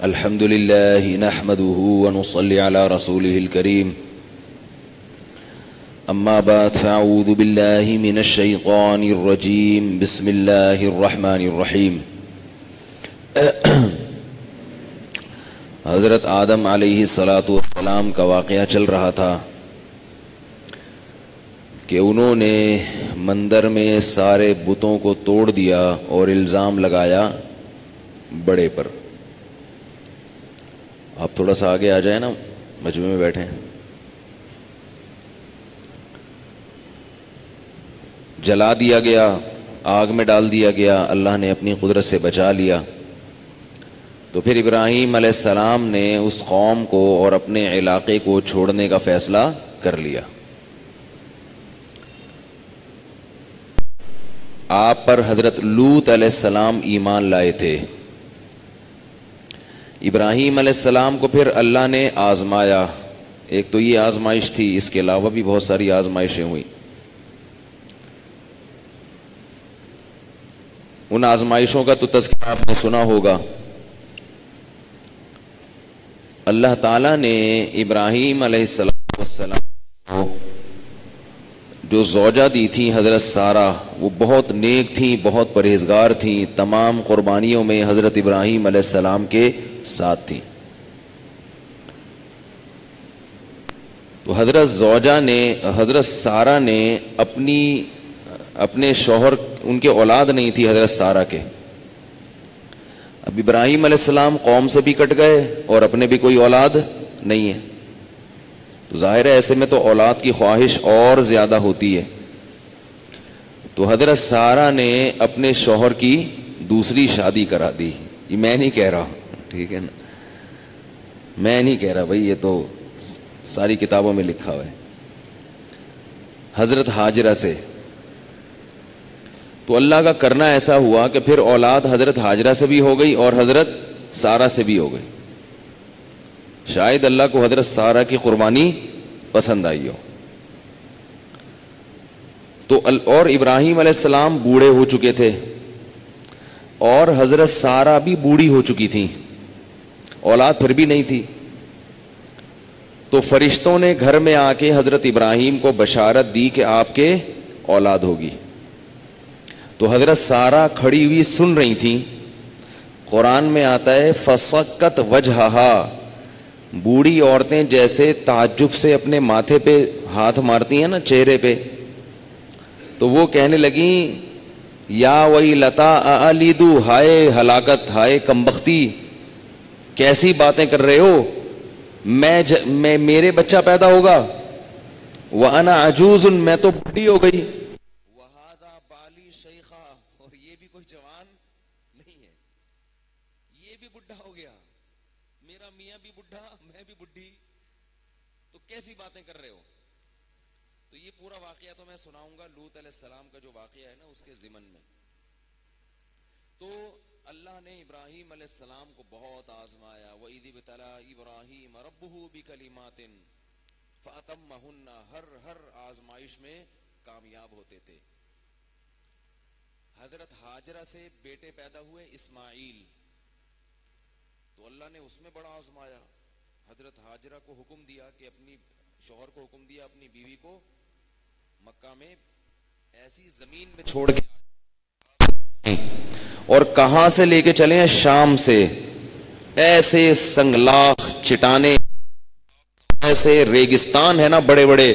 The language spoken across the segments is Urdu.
الحمد لله نحمده ونصلي على رسوله الكريم أما بعد فأعوذ بالله من الشيطان الرجيم بسم الله الرحمن الرحيم. حضرت آدم علیہ السلام کا واقعہ چل رہا تھا کہ انہوں نے مندر میں سارے بتوں کو توڑ دیا اور الزام لگایا بڑے پر. آپ تھوڑا سا آگے آ جائیں نا، مجمع میں بیٹھے ہیں. جلا دیا گیا، آگ میں ڈال دیا گیا، اللہ نے اپنی قدرت سے بچا لیا. تو پھر ابراہیم علیہ السلام نے اس قوم کو اور اپنے علاقے کو چھوڑنے کا فیصلہ کر لیا. آپ پر حضرت لوط علیہ السلام ایمان لائے تھے. ابراہیم علیہ السلام کو پھر اللہ نے آزمایا. ایک تو یہ آزمائش تھی، اس کے علاوہ بھی بہت ساری آزمائشیں ہوئیں. ان آزمائشوں کا تو تذکرہ آپ نے سنا ہوگا. اللہ تعالیٰ نے ابراہیم علیہ السلام کو جو زوجہ دی تھی حضرت سارہ، وہ بہت نیک تھیں، بہت پرہیزگار تھیں، تمام قربانیوں میں حضرت ابراہیم علیہ السلام کے ساتھ تھیں. تو حضرت زوجہ نے، حضرت سارہ نے اپنے شوہر، ان کے اولاد نہیں تھی حضرت سارہ کے. اب ابراہیم علیہ السلام قوم سے بھی کٹ گئے اور اپنے بھی کوئی اولاد نہیں ہے. تو ظاہر ہے ایسے میں تو اولاد کی خواہش اور زیادہ ہوتی ہے. تو حضرت سارہ نے اپنے شوہر کی دوسری شادی کرا دی. یہ میں نہیں کہہ رہا، ٹھیک ہے نا، میں نہیں کہہ رہا بھائی، یہ تو ساری کتابوں میں لکھا ہوا ہے. حضرت ہاجرہ سے. تو اللہ کا کرنا ایسا ہوا کہ پھر اولاد حضرت ہاجرہ سے بھی ہو گئی اور حضرت سارہ سے بھی ہو گئی. شاید اللہ کو حضرت سارہ کی قربانی پسند آئی ہو. تو اور ابراہیم علیہ السلام بوڑھے ہو چکے تھے اور حضرت سارہ بھی بوڑھی ہو چکی تھیں، اولاد پھر بھی نہیں تھی. تو فرشتوں نے گھر میں آ کے حضرت ابراہیم کو بشارت دی کہ آپ کے اولاد ہوگی. تو حضرت سارہ کھڑی ہوئی سن رہی تھیں. قرآن میں آتا ہے فسکت وجہہا، بوڑھی عورتیں جیسے تعجب سے اپنے ماتھے پہ ہاتھ مارتی ہیں نا، چہرے پہ، تو وہ کہنے لگیں یا ویلتا الیدو، ہائے ہلاکت، ہائے کمبختی، کیسی باتیں کر رہے ہو، میں میرے بچہ پیدا ہوگا، وانا عجوز، میں تو بوڑھی ہو گئی، وہذا بالی شیخا، اور یہ بھی کوئی جوان نہیں ہے، یہ بھی بڈھا ہو گیا، میرا میاں بھی بڈھا، میں بھی بڈھی، تو کیسی باتیں کر رہے ہو. تو یہ پورا واقعہ تو میں سناؤں گا، لوط علیہ السلام کا جو واقعہ ہے نا اس کے ضمن میں. تو اللہ نے ابراہیم علیہ السلام کو بہت آزمایا. وَإِذِ ابْتَلَىٰ إِبْرَاهِيمَ رَبُّهُ بِكَلِمَاتٍ فَأَتَمَّهُنَّ، ہر آزمائش میں کامیاب ہوتے تھے. حضرت ہاجرہ سے بیٹے پیدا ہوئے اسماعیل، تو اللہ نے اس میں بڑا آزمایا. حضرت ہاجرہ کو حکم دیا کہ اپنی شوہر کو حکم دیا اپنی بیوی کو مکہ میں ایسی زمین میں چھوڑ کے، اور کہاں سے لے کے چلے ہیں؟ شام سے. ایسے سنگلاخ چٹانے، ایسے ریگستان ہے نا بڑے بڑے،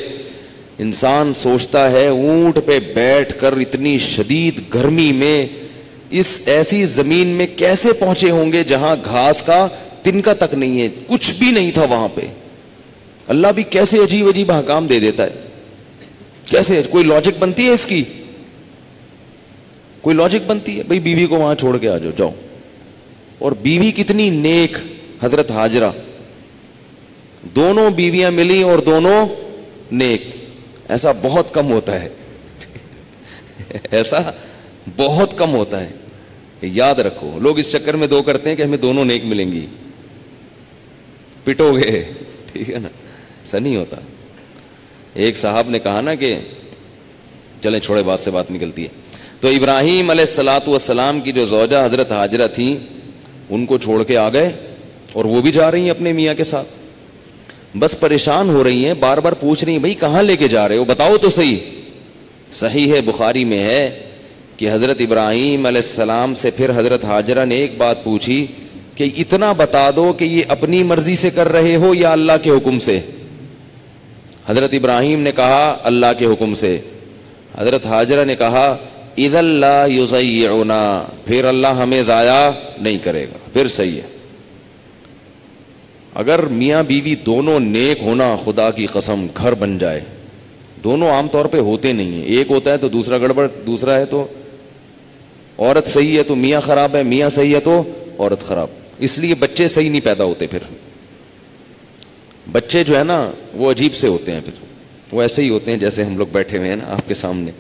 انسان سوچتا ہے اونٹ پہ بیٹھ کر اتنی شدید گرمی میں اس ایسی زمین میں کیسے پہنچے ہوں گے جہاں گھاس کا تنکا تک نہیں ہے، کچھ بھی نہیں تھا وہاں پہ. اللہ بھی کیسے عجیب عجیب احکام دے دیتا ہے. کیسے کوئی لاجک بنتی ہے اس کی؟ کوئی لاجک بنتی ہے؟ بھئی بیوی کو وہاں چھوڑ کے آ جاؤ، جاؤ. اور بیوی کتنی نیک، حضرت ہاجرہ، دونوں بیویاں ملی اور دونوں نیک. ایسا بہت کم ہوتا ہے، ایسا بہت کم ہوتا ہے. یاد رکھو، لوگ اس چکر میں دو کرتے ہیں کہ ہمیں دونوں نیک ملیں گی، پٹو گے، ٹھیک ہے نا، ایسا نہیں ہوتا. ایک صاحب نے کہا نا کہ چلیں چھوڑے، بات سے بات نکلتی ہے. تو ابراہیم علیہ السلام کی جو زوجہ حضرت ہاجرہ تھیں ان کو چھوڑ کے آ گئے اور وہ بھی جا رہی ہیں اپنے میاں کے ساتھ, بس پریشان ہو رہی ہیں, بار بار پوچھ رہی ہیں بھائی کہاں لے کے جا رہے ہو, بتاؤ تو صحیح. صحیح ہے, بخاری میں ہے کہ حضرت ابراہیم علیہ السلام سے پھر حضرت ہاجرہ نے ایک بات پوچھی کہ اتنا بتا دو کہ یہ اپنی مرضی سے کر رہے ہو یا اللہ کے حکم سے. حضرت ابراہیم نے کہا اللہ کے حکم سے. حضرت ہاجرہ نے کہا اذا لا یضیعنا, پھر اللہ ہمیں ضائع نہیں کرے گا, پھر صحیح ہے. اگر میاں بیوی دونوں نیک ہونا, خدا کی قسم گھر بن جائے. دونوں عام طور پہ ہوتے نہیں ہیں, ایک ہوتا ہے تو دوسرا گڑبڑ, دوسرا ہے تو عورت صحیح ہے تو میاں خراب ہے, میاں صحیح ہے تو عورت خراب. اس لیے بچے صحیح نہیں پیدا ہوتے. پھر بچے جو ہے نا وہ عجیب سے ہوتے ہیں, پھر وہ ایسے ہی ہوتے ہیں جیسے ہم لوگ بیٹھے ہوئے ہیں نا آپ کے سامنے.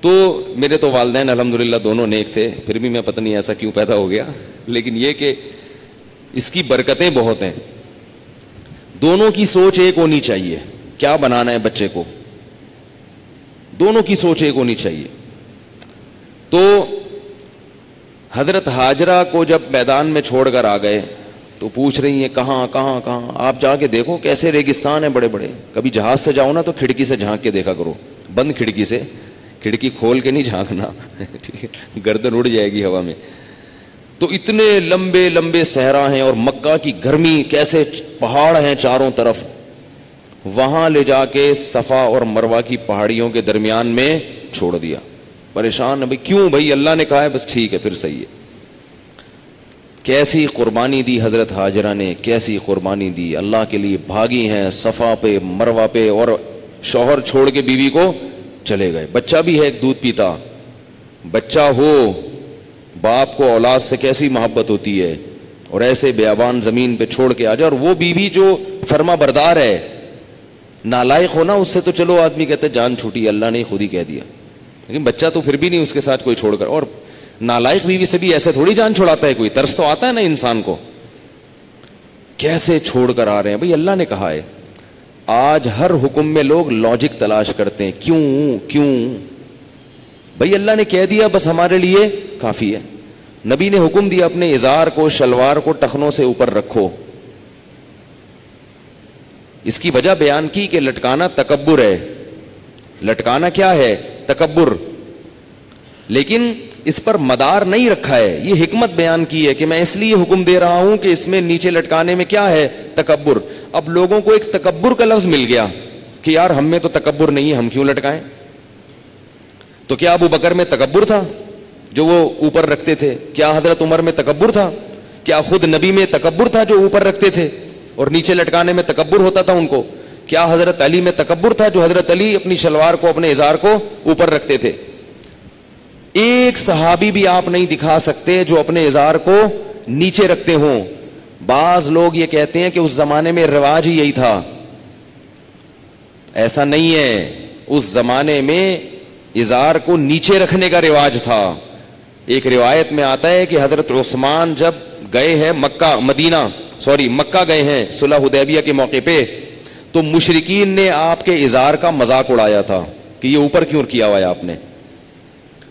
تو میرے تو والدین الحمدللہ دونوں نیک تھے, پھر بھی میں پتہ نہیں ایسا کیوں پیدا ہو گیا, لیکن یہ کہ اس کی برکتیں بہت ہیں. دونوں کی سوچ ایک ہونی چاہیے, کیا بنانا ہے بچے کو, دونوں کی سوچ ایک ہونی چاہیے. تو حضرت ہاجرہ کو جب میدان میں چھوڑ کر آ گئے تو پوچھ رہی ہیں کہاں کہاں کہاں, آپ جا کے دیکھو کیسے ریگستان ہیں بڑے بڑے. کبھی جہاز سے جاؤ نا تو کھڑکی سے جھانک کے دیکھا کرو, بند کھڑکی سے, کھڑکی کھول کے نہیں جھانکنا, ٹھیک ہے, گردن اڑ جائے گی ہوا میں. تو اتنے لمبے لمبے صحرا ہیں اور مکہ کی گرمی, کیسے پہاڑ ہیں چاروں طرف. وہاں لے جا کے صفا اور مروہ کی پہاڑیوں کے درمیان میں چھوڑ دیا. پریشان بھائی کیوں, بھائی اللہ نے کہا ہے بس ٹھیک ہے پھر صحیح ہے. کیسی قربانی دی حضرت ہاجرہ نے, کیسی قربانی دی, اللہ کے لیے بھاگی ہیں صفا پہ مروہ پہ, اور شوہر چھوڑ کے بیوی کو چلے گئے. بچہ بھی ہے ایک دودھ پیتا بچہ ہو, باپ کو اولاد سے کیسی محبت ہوتی ہے, اور ایسے بیابان زمین پہ چھوڑ کے آ جائے. اور وہ بیوی جو فرما بردار ہے, نالائق ہونا اس سے تو چلو آدمی کہتے جان چھوٹی, اللہ نے خود ہی کہہ دیا, لیکن بچہ تو پھر بھی نہیں اس کے ساتھ کوئی چھوڑ کر. اور نالائق بیوی سے بھی ایسے تھوڑی جان چھوڑاتا ہے کوئی, ترس تو آتا ہے نا انسان کو. کیسے چھوڑ کر آ رہے ہیں, بھائی اللہ نے کہا ہے. آج ہر حکم میں لوگ لاجک تلاش کرتے ہیں, کیوں کیوں, بھائی اللہ نے کہہ دیا بس ہمارے لیے کافی ہے. نبی نے حکم دیا اپنے ازار کو شلوار کو ٹخنوں سے اوپر رکھو. اس کی وجہ بیان کی کہ لٹکانا تکبر ہے. لٹکانا کیا ہے, تکبر. لیکن اس پر مدار نہیں رکھا ہے, یہ حکمت بیان کی ہے کہ میں اس لیے حکم دے رہا ہوں کہ اس میں نیچے لٹکانے میں کیا ہے, تکبر. اب لوگوں کو ایک تکبر کا لفظ مل گیا کہ یار ہم میں تو تکبر نہیں ہے, ہم کیوں لٹکائیں. تو کیا ابو بکر میں تکبر تھا جو وہ اوپر رکھتے تھے؟ کیا حضرت عمر میں تکبر تھا؟ کیا خود نبی میں تکبر تھا جو اوپر رکھتے تھے اور نیچے لٹکانے میں تکبر ہوتا تھا ان کو؟ کیا حضرت علی میں تکبر تھا جو حضرت علی اپنی شلوار کو اپنے ازار کو اوپر رکھتے تھے؟ ایک صحابی بھی آپ نہیں دکھا سکتے جو اپنے ازار کو نیچے رکھتے ہوں. بعض لوگ یہ کہتے ہیں کہ اس زمانے میں رواج ہی یہی تھا. ایسا نہیں ہے, اس زمانے میں ازار کو نیچے رکھنے کا رواج تھا. ایک روایت میں آتا ہے کہ حضرت عثمان جب گئے ہیں مکہ گئے ہیں صلح حدیبیہ کے موقع پہ, تو مشرکین نے آپ کے ازار کا مذاق اڑایا تھا کہ یہ اوپر کیوں کیا ہوا ہے آپ نے.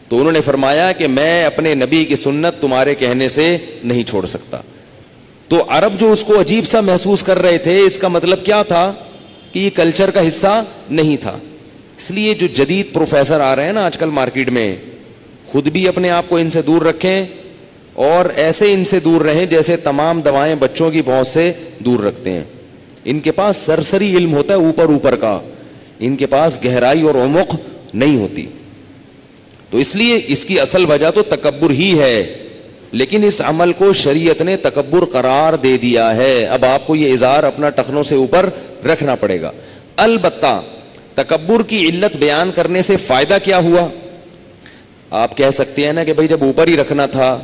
تو انہوں نے فرمایا کہ میں اپنے نبی کی سنت تمہارے کہنے سے نہیں چھوڑ سکتا. تو عرب جو اس کو عجیب سا محسوس کر رہے تھے, اس کا مطلب کیا تھا کہ یہ کلچر کا حصہ نہیں تھا. اس لیے جو جدید پروفیسر آ رہے ہیں نا آج کل مارکیٹ میں, خود بھی اپنے آپ کو ان سے دور رکھیں اور ایسے ان سے دور رہیں جیسے تمام دوائیں بچوں کی پہنچ سے دور رکھتے ہیں. ان کے پاس سرسری علم ہوتا ہے اوپر کا, ان کے پاس گہرائی اور عمق نہیں ہوتی. تو اس لیے اس کی اصل وجہ تو تکبر ہی ہے, لیکن اس عمل کو شریعت نے تکبر قرار دے دیا ہے. اب آپ کو یہ ازار اپنا ٹخنوں سے اوپر رکھنا پڑے گا. البتہ تکبر کی علت بیان کرنے سے فائدہ کیا ہوا؟ آپ کہہ سکتے ہیں نا کہ بھائی جب اوپر ہی رکھنا تھا,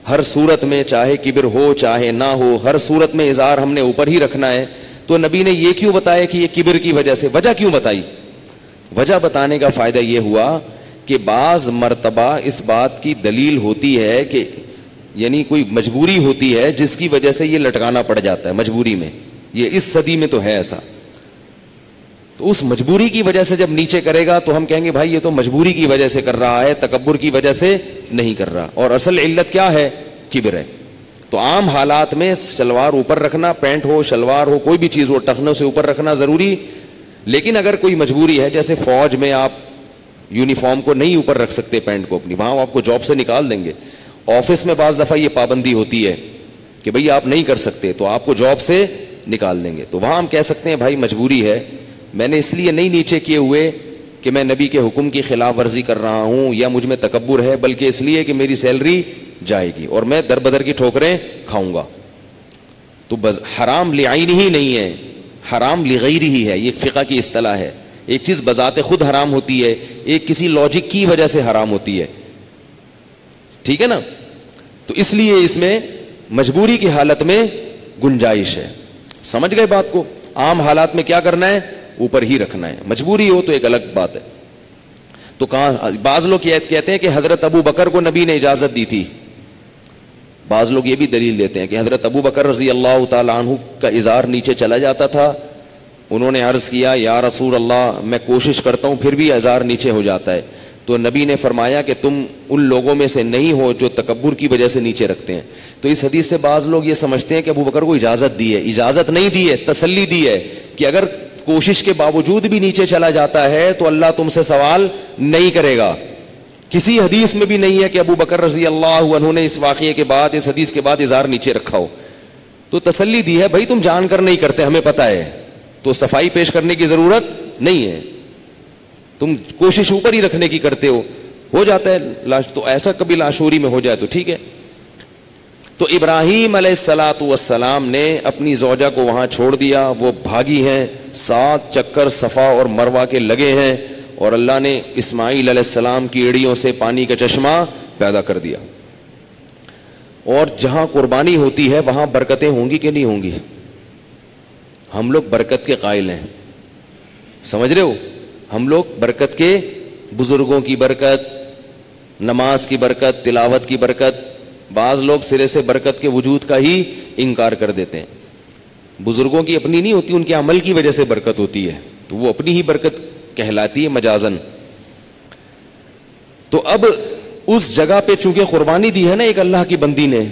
ہر صورت میں چاہے کبر ہو چاہے نہ ہو, ہر صورت میں ازار ہم نے اوپر ہی رکھنا ہے, تو نبی نے یہ کیوں بتایا کہ یہ کبر کی وجہ سے؟ وجہ کیوں بتائی؟ وجہ بتانے کا فائدہ یہ ہوا کہ بعض مرتبہ اس بات کی دلیل ہوتی ہے کہ یعنی کوئی مجبوری ہوتی ہے جس کی وجہ سے یہ لٹکانا پڑ جاتا ہے مجبوری میں. یہ اس صدی میں تو ہے ایسا. تو اس مجبوری کی وجہ سے جب نیچے کرے گا تو ہم کہیں گے بھائی یہ تو مجبوری کی وجہ سے کر رہا ہے, تکبر کی وجہ سے نہیں کر رہا. اور اصل علت کیا ہے؟ کبر ہے. تو عام حالات میں شلوار اوپر رکھنا، پینٹ ہو، شلوار ہو، کوئی بھی چیز ہو، ٹخنوں سے اوپر رکھنا ضروری. لیکن اگر کوئی مجبوری ہے، جیسے فوج میں آپ یونیفارم کو نہیں اوپر رکھ سکتے، پینٹ کو اپنی، وہاں آپ کو جاب سے نکال دیں گے. آفس میں بعض دفعہ یہ پابندی ہوتی ہے کہ بھئی آپ نہیں کر سکتے، تو آپ کو جاب سے نکال دیں گے. تو وہاں ہم کہہ سکتے ہیں بھائی مجبوری ہے، میں نے اس لیے نہیں نیچے کیے ہوئے کہ میں نبی کے حکم کی خلاف ورزی کر رہا ہوں یا مجھ میں تکبر ہے، بلکہ اس لیے کہ میری سیلری جائے گی اور میں در بدر کی ٹھوکریں کھاؤں گا. تو بس حرام لعین ہی نہیں ہے، حرام لغیر ہی ہے. یہ فقہ کی اصطلاح ہے. ایک چیز بذات خود حرام ہوتی ہے، ایک کسی لاجک کی وجہ سے حرام ہوتی ہے. ٹھیک ہے نا؟ تو اس لیے اس میں مجبوری کی حالت میں گنجائش ہے. سمجھ گئے بات کو؟ عام حالات میں کیا کرنا ہے؟ اوپر ہی رکھنا ہے. مجبوری ہو تو ایک الگ بات ہے. تو کہاں بعض لوگ کہتے ہیں کہ حضرت ابو بکر کو نبی نے اجازت دی تھی. بعض لوگ یہ بھی دلیل دیتے ہیں کہ حضرت ابو بکر رضی اللہ تعالی عنہ کا ازار نیچے چلا جاتا تھا. انہوں نے عرض کیا یا رسول اللہ میں کوشش کرتا ہوں پھر بھی ازار نیچے ہو جاتا ہے. تو نبی نے فرمایا کہ تم ان لوگوں میں سے نہیں ہو جو تکبر کی وجہ سے نیچے رکھتے ہیں. تو اس حدیث سے بعض لوگ یہ سمجھتے ہیں کہ ابو بکر کو اجازت دی ہے. اجازت نہیں دی ہے، تسلی دی ہے کہ اگر کوشش کے باوجود بھی نیچے چلا جاتا ہے تو اللہ تم سے سوال نہیں کرے گا. کسی حدیث میں بھی نہیں ہے کہ ابو بکر رضی اللہ عنہ نے اس واقعے کے بعد، اس حدیث کے بعد ازار نیچے رکھا ہو. تو تسلی دی ہے بھائی تم جان کر نہیں کرتے، ہمیں پتہ ہے، تو صفائی پیش کرنے کی ضرورت نہیں ہے، تم کوشش اوپر ہی رکھنے کی کرتے ہو جاتا ہے. تو ایسا کبھی لاشعوری میں ہو جائے تو ٹھیک ہے. تو ابراہیم علیہ الصلاۃ والسلام نے اپنی زوجہ کو وہاں چھوڑ دیا. وہ بھاگی ہیں، 7 چکر صفا اور مروہ کے لگے ہیں، اور اللہ نے اسماعیل علیہ السلام کی ایڑیوں سے پانی کا چشمہ پیدا کر دیا. اور جہاں قربانی ہوتی ہے وہاں برکتیں ہوں گی کہ نہیں ہوں گی؟ ہم لوگ برکت کے قائل ہیں، سمجھ رہے ہو؟ ہم لوگ برکت کے، بزرگوں کی برکت، نماز کی برکت، تلاوت کی برکت. بعض لوگ سرے سے برکت کے وجود کا ہی انکار کر دیتے ہیں. بزرگوں کی اپنی نہیں ہوتی، ان کے عمل کی وجہ سے برکت ہوتی ہے، تو وہ اپنی ہی برکت کہلاتی ہے مجازن. تو اب اس جگہ پہ چونکہ قربانی دی ہے نا ایک اللہ کی بندی نے،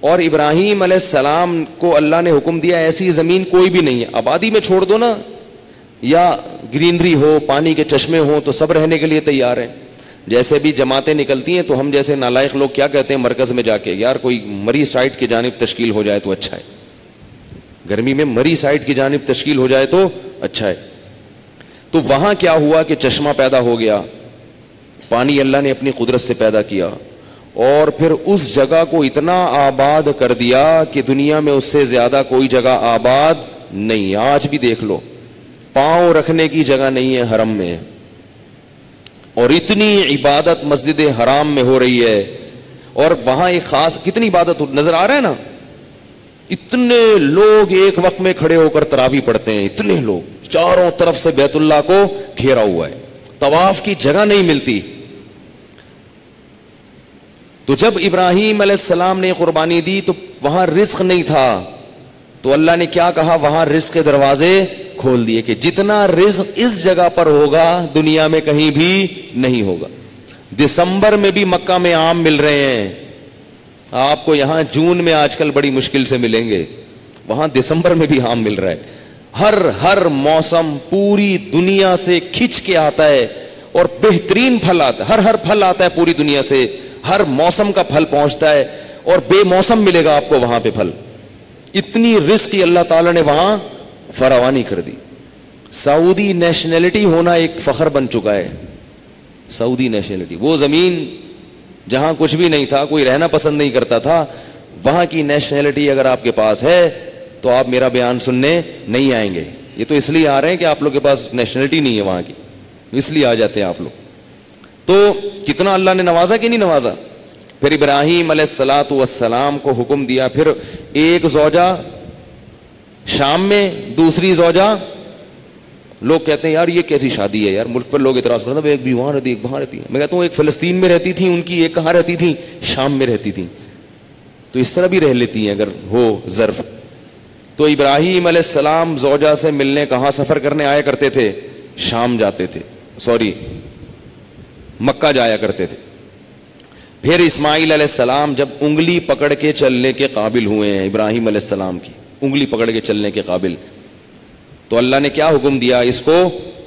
اور ابراہیم علیہ السلام کو اللہ نے حکم دیا ایسی زمین کوئی بھی نہیں ہے، آبادی میں چھوڑ دو نا، یا گرینری ہو، پانی کے چشمے ہوں، تو سب رہنے کے لیے تیار ہیں. جیسے بھی جماعتیں نکلتی ہیں تو ہم جیسے نالائق لوگ کیا کہتے ہیں مرکز میں جا کے، یار کوئی مری سائٹ کی جانب تشکیل ہو جائے تو اچھا ہے، گرمی میں مری سائٹ کی جانب تشکیل ہو جائے تو اچھا ہے. تو وہاں کیا ہوا کہ چشمہ پیدا ہو گیا، پانی اللہ نے اپنی قدرت سے پیدا کیا، اور پھر اس جگہ کو اتنا آباد کر دیا کہ دنیا میں اس سے زیادہ کوئی جگہ آباد نہیں. آج بھی دیکھ لو، پاؤں رکھنے کی جگہ نہیں ہے حرم میں، اور اتنی عبادت مسجد حرام میں ہو رہی ہے. اور وہاں ایک خاص کتنی عبادت نظر آ رہا ہے نا، اتنے لوگ ایک وقت میں کھڑے ہو کر تراویح پڑھتے ہیں، اتنے لوگ چاروں طرف سے بیت اللہ کو گھیرا ہوا ہے، طواف کی جگہ نہیں ملتی. تو جب ابراہیم علیہ السلام نے قربانی دی تو وہاں رزق نہیں تھا، تو اللہ نے کیا کہا، وہاں رزق کے دروازے کھول دیے کہ جتنا رزق اس جگہ پر ہوگا دنیا میں کہیں بھی نہیں ہوگا. دسمبر میں بھی مکہ میں آم مل رہے ہیں، آپ کو یہاں جون میں آج کل بڑی مشکل سے ملیں گے، وہاں دسمبر میں بھی آم مل رہا ہے. ہر موسم پوری دنیا سے کھچ کے آتا ہے، اور بہترین پھل آتا ہے، ہر پھل آتا ہے پوری دنیا سے، ہر موسم کا پھل پہنچتا ہے، اور بے موسم ملے گا آپ کو وہاں پہ پھل. اتنی رزق اللہ تعالیٰ نے وہاں فراوانی کر دی. سعودی نیشنلٹی ہونا ایک فخر بن چکا ہے. سعودی نیشنلٹی، وہ زمین جہاں کچھ بھی نہیں تھا، کوئی رہنا پسند نہیں کرتا تھا، وہاں کی نیشنلٹی اگر آپ کے پاس ہے تو آپ میرا بیان سننے نہیں آئیں گے. یہ تو اس لیے آ رہے ہیں کہ آپ لوگ کے پاس نیشنلٹی نہیں ہے وہاں کی، اس لیے آ جاتے ہیں آپ لوگ. تو کتنا اللہ نے نوازا کہ نہیں نوازا. پھر ابراہیم علیہ الصلاۃ والسلام کو حکم دیا، پھر ایک زوجہ شام میں، دوسری زوجہ، لوگ کہتے ہیں یار یہ کیسی شادی ہے یار، ملک پر لوگ اعتراض کرتے ہیں ایک بھی وہاں رہتی ایک وہاں رہتی ہے. میں کہتا ہوں ایک فلسطین میں رہتی تھی ان کی، ایک کہاں رہتی تھی، شام میں رہتی تھی. تو اس طرح بھی رہ لیتی ہیں اگر ہو ظرف. تو ابراہیم علیہ السلام زوجہ سے ملنے کہاں سفر کرنے آیا کرتے تھے، شام جاتے تھے، مکہ جایا کرتے تھے. پھر اسماعیل علیہ السلام جب انگلی پکڑ کے چلنے کے قابل ہوئے ہیں، ابراہیم علیہ السلام کی انگلی پکڑ کے چلنے کے قابل، تو اللہ نے کیا حکم دیا؟ اس کو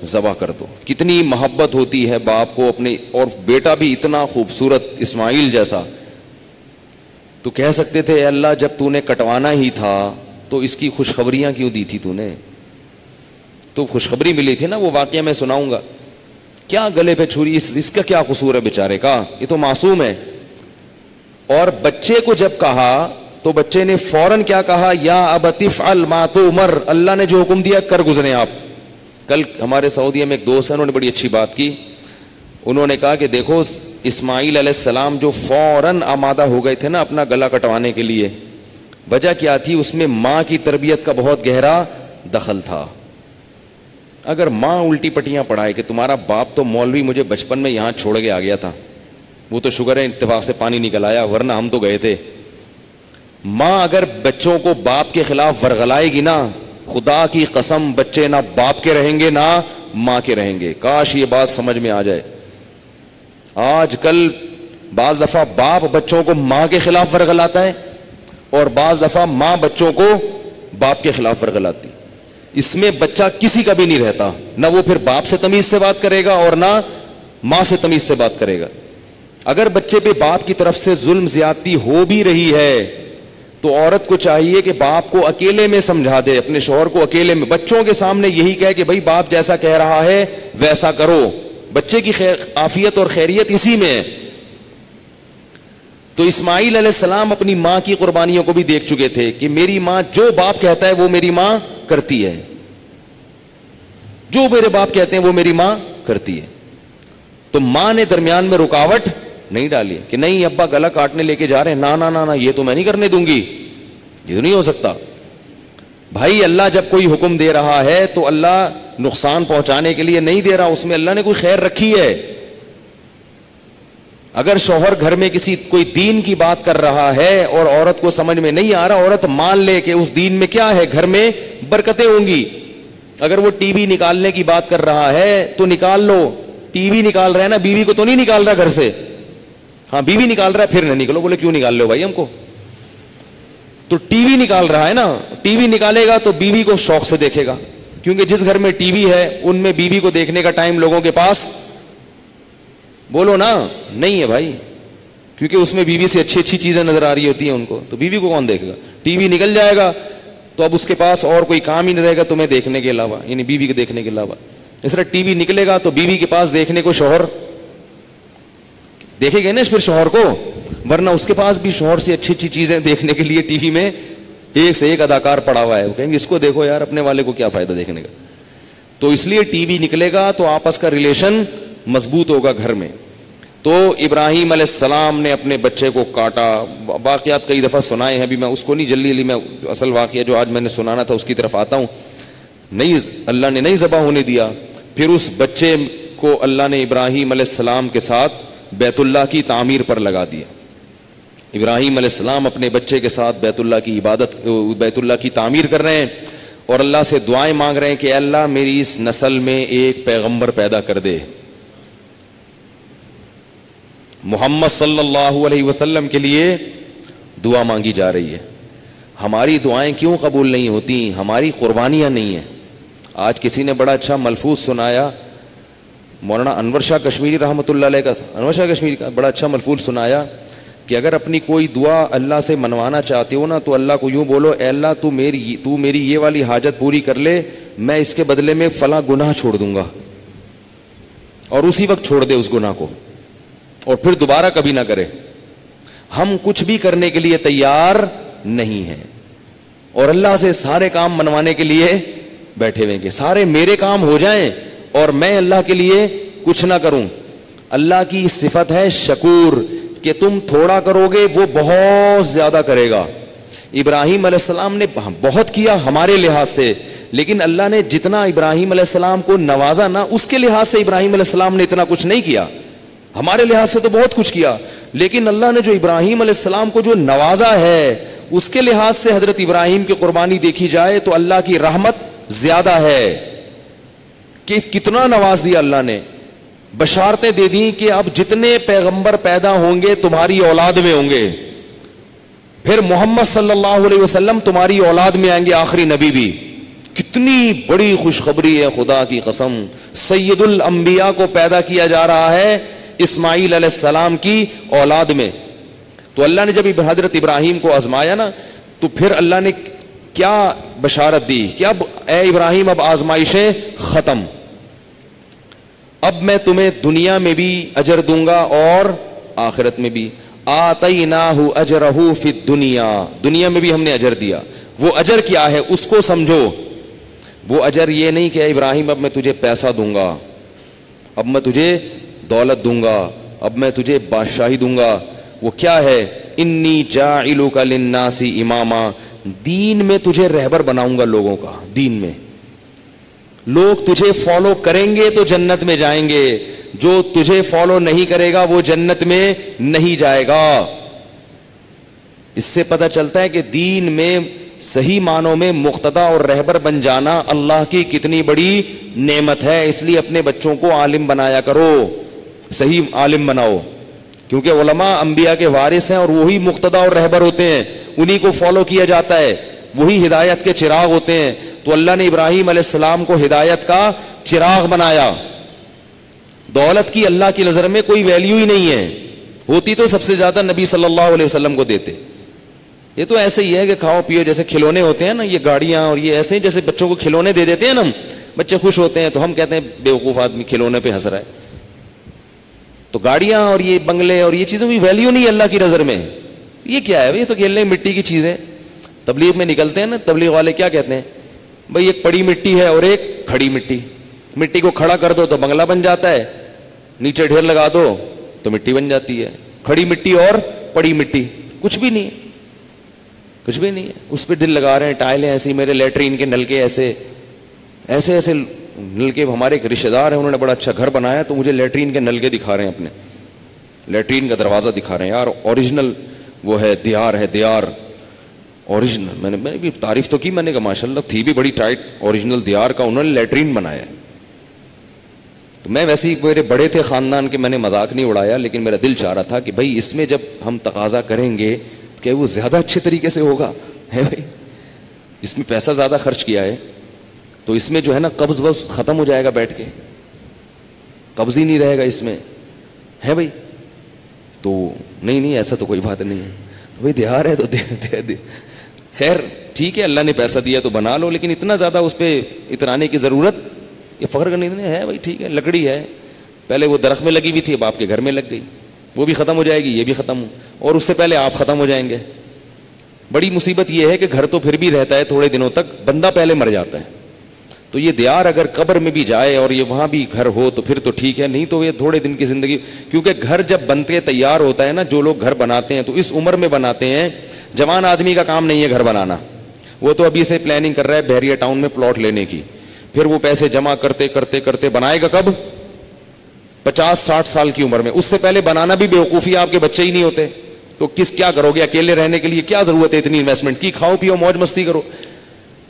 ذبح کر دو۔ کتنی محبت ہوتی ہے باپ کو اپنے، اور بیٹا بھی اتنا خوبصورت اسماعیل جیسا، تو کہہ سکتے تھے اے اللہ جب تو نے کٹوانا ہی تھا تو اس کی خوشخبریاں کیوں دی تھی تو نے؟ تو خوشخبری ملی تھی نا، وہ واقعہ میں سناؤں گا۔ کیا گلے پہ چھری، اس کا کیا قصور ہے بیچارے کا؟ یہ تو معصوم ہے۔ اور بچے کو جب کہا تو بچے نے فوراً کیا کہا؟ یا ابت افعل ما تؤمر، اللہ نے جو حکم دیا کر گزرے آپ۔ کل ہمارے سعودیہ میں ایک دوست ہیں، انہوں نے بڑی اچھی بات کی، انہوں نے کہا کہ دیکھو اسماعیل علیہ السلام جو فوراً آمادہ ہو گئے تھے نا اپنا گلا کٹوانے کے لیے، وجہ کیا تھی؟ اس میں ماں کی تربیت کا بہت گہرا دخل تھا۔ اگر ماں الٹی پٹیاں پڑھائے کہ تمہارا باپ تو مولوی مجھے بچپن میں یہاں چھوڑ کے آ گیا تھا، وہ تو شکر ہے اتفاق سے پانی نکل آیا ورنہ ہم تو گئے تھے۔ ماں اگر بچوں کو باپ کے خلاف ورغلائے گی نا، خدا کی قسم بچے نہ باپ کے رہیں گے نہ ماں کے رہیں گے۔ کاش یہ بات سمجھ میں آ جائے۔ آج کل بعض دفعہ باپ بچوں کو ماں کے خلاف ورغلاتا ہے اور بعض دفعہ ماں بچوں کو باپ کے خلاف ورغلاتی۔ اس میں بچہ کسی کا بھی نہیں رہتا، نہ وہ پھر باپ سے تمیز سے بات کرے گا اور نہ ماں سے تمیز سے بات کرے گا۔ اگر بچے پہ باپ کی طرف سے ظلم زیادتی ہو بھی رہی ہے تو عورت کو چاہیے کہ باپ کو اکیلے میں سمجھا دے، اپنے شوہر کو اکیلے میں، بچوں کے سامنے یہی کہے کہ بھائی باپ جیسا کہہ رہا ہے ویسا کرو۔ بچے کی عافیت اور خیریت اسی میں ہے۔ تو اسماعیل علیہ السلام اپنی ماں کی قربانیوں کو بھی دیکھ چکے تھے کہ میری ماں جو باپ کہتا ہے وہ میری ماں کرتی ہے، جو میرے باپ کہتے ہیں وہ میری ماں کرتی ہے۔ تو ماں نے درمیان میں رکاوٹ نہیں ڈالی کہ نہیں ابا گلا کاٹنے لے کے جا رہے ہیں، نا نا نا نا یہ تو میں نہیں کرنے دوں گی، یہ تو نہیں ہو سکتا۔ بھائی اللہ جب کوئی حکم دے رہا ہے تو اللہ نقصان پہنچانے کے لیے نہیں دے رہا، اس میں اللہ نے کوئی خیر رکھی ہے۔ اگر شوہر گھر میں کوئی دین کی بات کر رہا ہے اور عورت کو سمجھ میں نہیں آ رہا، عورت مان لے کہ اس دین میں کیا ہے، گھر میں برکتیں ہوں گی۔ اگر وہ ٹی وی نکالنے کی بات کر رہا ہے تو نکال لو، ٹی وی نکال رہا ہے نا، بیوی کو تو نہیں نکال رہا گھر سے، ہاں بیوی نکال رہا ہے پھر نہ نکلو، بولے کیوں نکال لو بھائی ہم کو، تو ٹی وی نکال رہا ہے نا، ٹی وی نکالے گا تو بیوی کو شوق سے دیکھے گا، کیونکہ جس گھر میں ٹی وی ہے ان میں بیوی کو دیکھنے کا ٹائم لوگوں کے پاس بولو نا نہیں ہے بھائی، کیونکہ اس میں بیوی سے اچھی اچھی چیزیں نظر آ رہی ہوتی ہیں ان کو، تو بیوی کو کون دیکھے گا؟ ٹی وی نکل جائے گا تو اب اس کے پاس اور کوئی کام ہی نہیں رہے گا تمہیں دیکھنے کے علاوہ، یعنی بیوی کو دیکھنے کے علاوہ۔ اس طرح ٹی وی نکلے گا تو بیوی کے پاس دیکھنے کو شوہر دیکھے گے نا پھر شوہر کو، ورنہ اس کے پاس بھی شوہر سے اچھی اچھی چیزیں دیکھنے کے لیے ٹی وی میں ایک سے ایک اداکار پڑا ہوا ہے، وہ کہیں گے اس کو دیکھو یار، اپنے والے کو کیا فائدہ دیکھنے کا۔ تو اس لیے ٹی وی نکلے گا تو آپس کا ریلیشن مضبوط ہوگا گھر میں۔ تو ابراہیم علیہ السلام نے اپنے بچے کو کاٹا، واقعات کئی دفعہ سنائے ہیں، ابھی میں اس کو نہیں جلدی میں اصل واقعہ جو آج میں نے سنانا تھا اس کی طرف آتا ہوں۔ نہیں، اللہ نے نہیں ذبح ہونے دیا، پھر اس بچے کو اللہ نے ابراہیم علیہ السلام کے ساتھ بیت اللہ کی تعمیر پر لگا دیا۔ ابراہیم علیہ السلام اپنے بچے کے ساتھ بیت اللہ کی تعمیر کر رہے ہیں اور اللہ سے دعائیں مانگ رہے ہیں کہ اے اللہ میری اس نسل میں ایک پیغمبر پیدا کر دے۔ محمد صلی اللہ علیہ وسلم کے لیے دعا مانگی جا رہی ہے۔ ہماری دعائیں کیوں قبول نہیں ہوتی؟ ہماری قربانیاں نہیں ہیں۔ آج کسی نے بڑا اچھا ملفوظ سنایا، مولانا انور شاہ کشمیری رحمۃ اللہ علیہ کا، انور شاہ کشمیری کا بڑا اچھا ملفوظ سنایا کہ اگر اپنی کوئی دعا اللہ سے منوانا چاہتے ہو نا تو اللہ کو یوں بولو، اے اللہ تو میری یہ والی حاجت پوری کر لے، میں اس کے بدلے میں فلاں گناہ چھوڑ دوں گا، اور اسی وقت چھوڑ دے اس گناہ کو اور پھر دوبارہ کبھی نہ کرے۔ ہم کچھ بھی کرنے کے لیے تیار نہیں ہیں اور اللہ سے سارے کام منوانے کے لیے بیٹھے ہوئے کہ سارے میرے کام ہو جائیں اور میں اللہ کے لیے کچھ نہ کروں۔ اللہ کی صفت ہے شکور، کہ تم تھوڑا کرو گے وہ بہت زیادہ کرے گا۔ ابراہیم علیہ السلام نے بہت کیا ہمارے لحاظ سے، لیکن اللہ نے جتنا ابراہیم علیہ السلام کو نوازا نا، اس کے لحاظ سے ابراہیم علیہ السلام نے اتنا کچھ نہیں کیا۔ ہمارے لحاظ سے تو بہت کچھ کیا، لیکن اللہ نے جو ابراہیم علیہ السلام کو جو نوازا ہے اس کے لحاظ سے حضرت ابراہیم کی قربانی دیکھی جائے تو اللہ کی رحمت زیادہ ہے کہ کتنا نواز دیا اللہ نے۔ بشارتیں دے دیں کہ اب جتنے پیغمبر پیدا ہوں گے تمہاری اولاد میں ہوں گے، پھر محمد صلی اللہ علیہ وسلم تمہاری اولاد میں آئیں گے، آخری نبی بھی. کتنی بڑی خوشخبری ہے، خدا کی قسم. سید الانبیاء کو پیدا کیا جا رہا ہے اسماعیل علیہ السلام کی اولاد میں. تو اللہ نے جب حضرت ابراہیم کو آزمایا نا، تو پھر اللہ نے کیا بشارت دی کہ اب اے ابراہیم اب آزمائشیں ختم، اب میں تمہیں دنیا میں بھی اجر دوں گا اور آخرت میں بھی. آتیناہ اجرہ فی الدنیا، دنیا میں بھی ہم نے اجر دیا. وہ اجر کیا ہے اس کو سمجھو. وہ اجر یہ نہیں کہ ابراہیم اب میں تجھے پیسہ دوں گا، اب میں تجھے دولت دوں گا، اب میں تجھے بادشاہی دوں گا. وہ کیا ہے؟ انی جاعلک للناس اماما، دین میں تجھے رہبر بناؤں گا لوگوں کا. دین میں لوگ تجھے فالو کریں گے تو جنت میں جائیں گے، جو تجھے فالو نہیں کرے گا وہ جنت میں نہیں جائے گا. اس سے پتہ چلتا ہے کہ دین میں صحیح معنوں میں مقتدا اور رہبر بن جانا اللہ کی کتنی بڑی نعمت ہے. اس لیے اپنے بچوں کو عالم بنایا کرو، صحیح عالم بناؤ، کیونکہ علماء انبیاء کے وارث ہیں اور وہی مقتدا اور رہبر ہوتے ہیں، انہی کو فالو کیا جاتا ہے، وہی ہدایت کے چراغ ہوتے ہیں. تو اللہ نے ابراہیم علیہ السلام کو ہدایت کا چراغ بنایا. دولت کی اللہ کی نظر میں کوئی ویلیو ہی نہیں ہے، ہوتی تو سب سے زیادہ نبی صلی اللہ علیہ وسلم کو دیتے. یہ تو ایسے ہی ہے کہ کھاؤ پیو، جیسے کھلونے ہوتے ہیں نا، یہ گاڑیاں اور یہ ایسے جیسے بچوں کو کھلونے دے دیتے ہیں نا، بچے خوش ہوتے ہیں تو ہم کہتے ہیں بیوقوف آدمی کھلونے پہ ہنس رہا ہے. تو گاڑیاں اور یہ بنگلے اور یہ چیزوں کی ویلیو نہیں اللہ کی نظر میں. یہ کیا ہے؟ یہ تو کھیلنے مٹی کی چیز ہے. تبلیغ میں نکلتے ہیں نا، تبلیغ والے کیا کہتے ہیں؟ بھائی ایک پڑی مٹی ہے اور ایک کھڑی مٹی. مٹی کو کھڑا کر دو تو بنگلہ بن جاتا ہے، نیچے ڈھیر لگا دو تو مٹی بن جاتی ہے. کھڑی مٹی اور پڑی مٹی کچھ بھی نہیں ہے، کچھ بھی نہیں ہے. اس پہ دل لگا رہے ہیں، ٹائلیں ایسی، میرے لیٹرین کے نلکے ایسے ایسے ایسے نلکے. ہمارے ایک رشتے دار ہیں، انہوں نے بڑا اچھا گھر بنایا تو مجھے لیٹرین کے نلکے دکھا رہے ہیں، اپنے لیٹرین کا دروازہ دکھا رہے ہیں. یار اوریجنل وہ ہے، دیار ہے، دیار اوریجنل. میں نے بھی تعریف تو کی، میں نے کہا ماشاءاللہ تھی بھی بڑی ٹائٹ، اوریجنل دیار کا انہوں نے لیٹرین بنایا ہے. تو میں ویسے ہی میرے بڑے تھے خاندان کے، میں نے مذاق نہیں اڑایا، لیکن میرا دل چاہ رہا تھا کہ بھائی اس میں جب ہم تقاضا کریں گے کہ وہ زیادہ اچھے طریقے سے ہوگا، ہے بھائی اس میں پیسہ زیادہ خرچ کیا ہے تو اس میں جو ہے نا قبض وبض ختم ہو جائے گا، بیٹھ کے قبض ہی نہیں رہے گا اس میں، ہے بھائی. تو نہیں ایسا تو کوئی بات نہیں ہے بھائی، دیار ہے تو دے. خیر ٹھیک ہے، اللہ نے پیسہ دیا تو بنا لو، لیکن اتنا زیادہ اس پہ اترانے کی ضرورت، یہ فخر کرنے نہیں ہے. بھائی ٹھیک ہے، لکڑی ہے، پہلے وہ درخت میں لگی ہوئی تھی، اب آپ کے گھر میں لگ گئی، وہ بھی ختم ہو جائے گی، یہ بھی ختم ہو، اور اس سے پہلے آپ ختم ہو جائیں گے. بڑی مصیبت یہ ہے کہ گھر تو پھر بھی رہتا ہے تھوڑے دنوں تک، بندہ پہلے مر جاتا ہے. تو یہ دیار اگر قبر میں بھی جائے اور یہ وہاں بھی گھر ہو تو پھر تو ٹھیک ہے، نہیں تو یہ تھوڑے دن کی زندگی. کیونکہ گھر جب بنتے تیار ہوتا ہے نا، جو لوگ گھر بناتے ہیں تو اس عمر میں بناتے ہیں. جوان آدمی کا کام نہیں ہے گھر بنانا، وہ تو ابھی سے پلاننگ کر رہا ہے بحریہ ٹاؤن میں پلاٹ لینے کی، پھر وہ پیسے جمع کرتے کرتے کرتے بنائے گا کب؟ 50-60 سال کی عمر میں. اس سے پہلے بنانا بھی بیوقوفی، آپ کے بچے ہی نہیں ہوتے تو کیا کرو گے؟ اکیلے رہنے کے لیے کیا ضرورت ہے اتنی انویسٹمنٹ کی؟ کھاؤ پیو موج مستی کرو.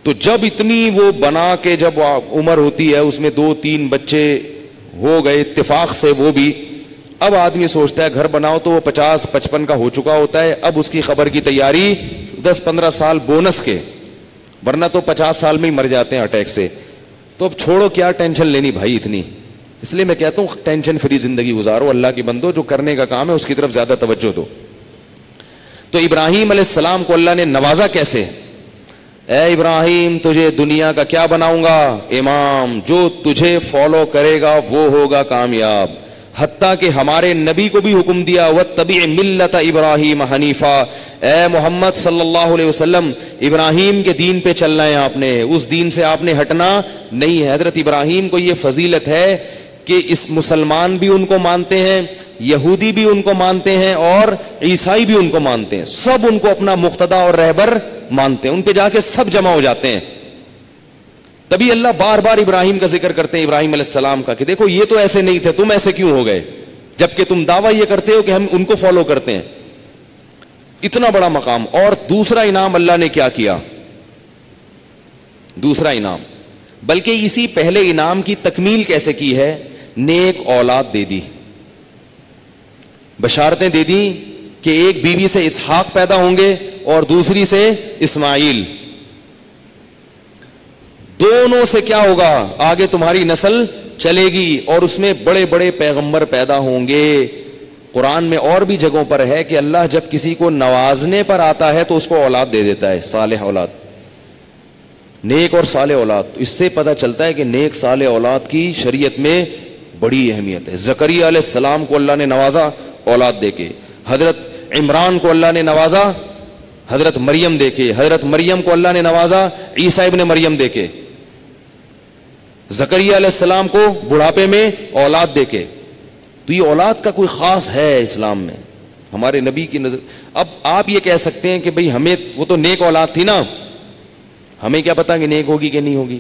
تو جب اتنی وہ بنا کے جب عمر ہوتی ہے، اس میں 2-3 بچے ہو گئے اتفاق سے، وہ بھی اب آدمی سوچتا ہے گھر بناؤ تو وہ 50-55 کا ہو چکا ہوتا ہے. اب اس کی خبر کی تیاری 10-15 سال بونس کے، ورنہ تو 50 سال میں ہی مر جاتے ہیں اٹیک سے. تو اب چھوڑو، کیا ٹینشن لینی بھائی اتنی. اس لیے میں کہتا ہوں ٹینشن فری زندگی گزارو. اللہ کے بندو، جو کرنے کا کام ہے اس کی طرف زیادہ توجہ دو. تو ابراہیم علیہ السلام کو اللہ نے نوازا کیسے؟ اے ابراہیم تجھے دنیا کا کیا بناؤں گا؟ امام. جو تجھے فالو کرے گا وہ ہوگا کامیاب. حتیٰ کہ ہمارے نبی کو بھی حکم دیا وَاتَّبِعْ مِلَّةَ ابراہیم حنیفا. اے محمد صلی اللہ علیہ وسلم، ابراہیم کے دین پہ چلنا ہے آپ نے، اس دین سے آپ نے ہٹنا نہیں ہے. حضرت ابراہیم کو یہ فضیلت ہے کہ اس مسلمان بھی ان کو مانتے ہیں، یہودی بھی ان کو مانتے ہیں اور عیسائی بھی ان کو مانتے ہیں. سب ان کو اپنا مقتدا اور رہبر مانتے ہیں، ان پہ جا کے سب جمع ہو جاتے ہیں. تبھی اللہ بار بار ابراہیم کا ذکر کرتے ہیں، ابراہیم علیہ السلام کا، کہ دیکھو یہ تو ایسے نہیں تھے، تم ایسے کیوں ہو گئے، جبکہ تم دعویٰ یہ کرتے ہو کہ ہم ان کو فالو کرتے ہیں. اتنا بڑا مقام. اور دوسرا انعام اللہ نے کیا کیا؟ دوسرا انعام، بلکہ اسی پہلے انعام کی تکمیل کیسے کی ہے نیک اولاد دے دی, بشارتیں دے دی کہ ایک بیوی سے اسحاق پیدا ہوں گے اور دوسری سے اسماعیل. دونوں سے کیا ہوگا؟ آگے تمہاری نسل چلے گی اور اس میں بڑے بڑے پیغمبر پیدا ہوں گے. قرآن میں اور بھی جگہوں پر ہے کہ اللہ جب کسی کو نوازنے پر آتا ہے تو اس کو اولاد دے دیتا ہے, صالح اولاد, نیک اور صالح اولاد. اس سے پتہ چلتا ہے کہ نیک صالح اولاد کی شریعت میں بڑی اہمیت ہے. زکریا علیہ السلام کو اللہ نے نوازا اولاد دے کے, حضرت عمران کو اللہ نے نوازا حضرت مریم دے کے, حضرت مریم کو اللہ نے نوازا عیسیٰ ابن مریم دے کے, زکریا علیہ السلام کو بڑھاپے میں اولاد دے کے. تو یہ اولاد کا کوئی خاص ہے اسلام میں ہمارے نبی کی نظر. اب آپ یہ کہہ سکتے ہیں کہ بھئی ہمیں وہ تو نیک اولاد تھی نا, ہمیں کیا پتا کہ نیک ہوگی کہ نہیں ہوگی.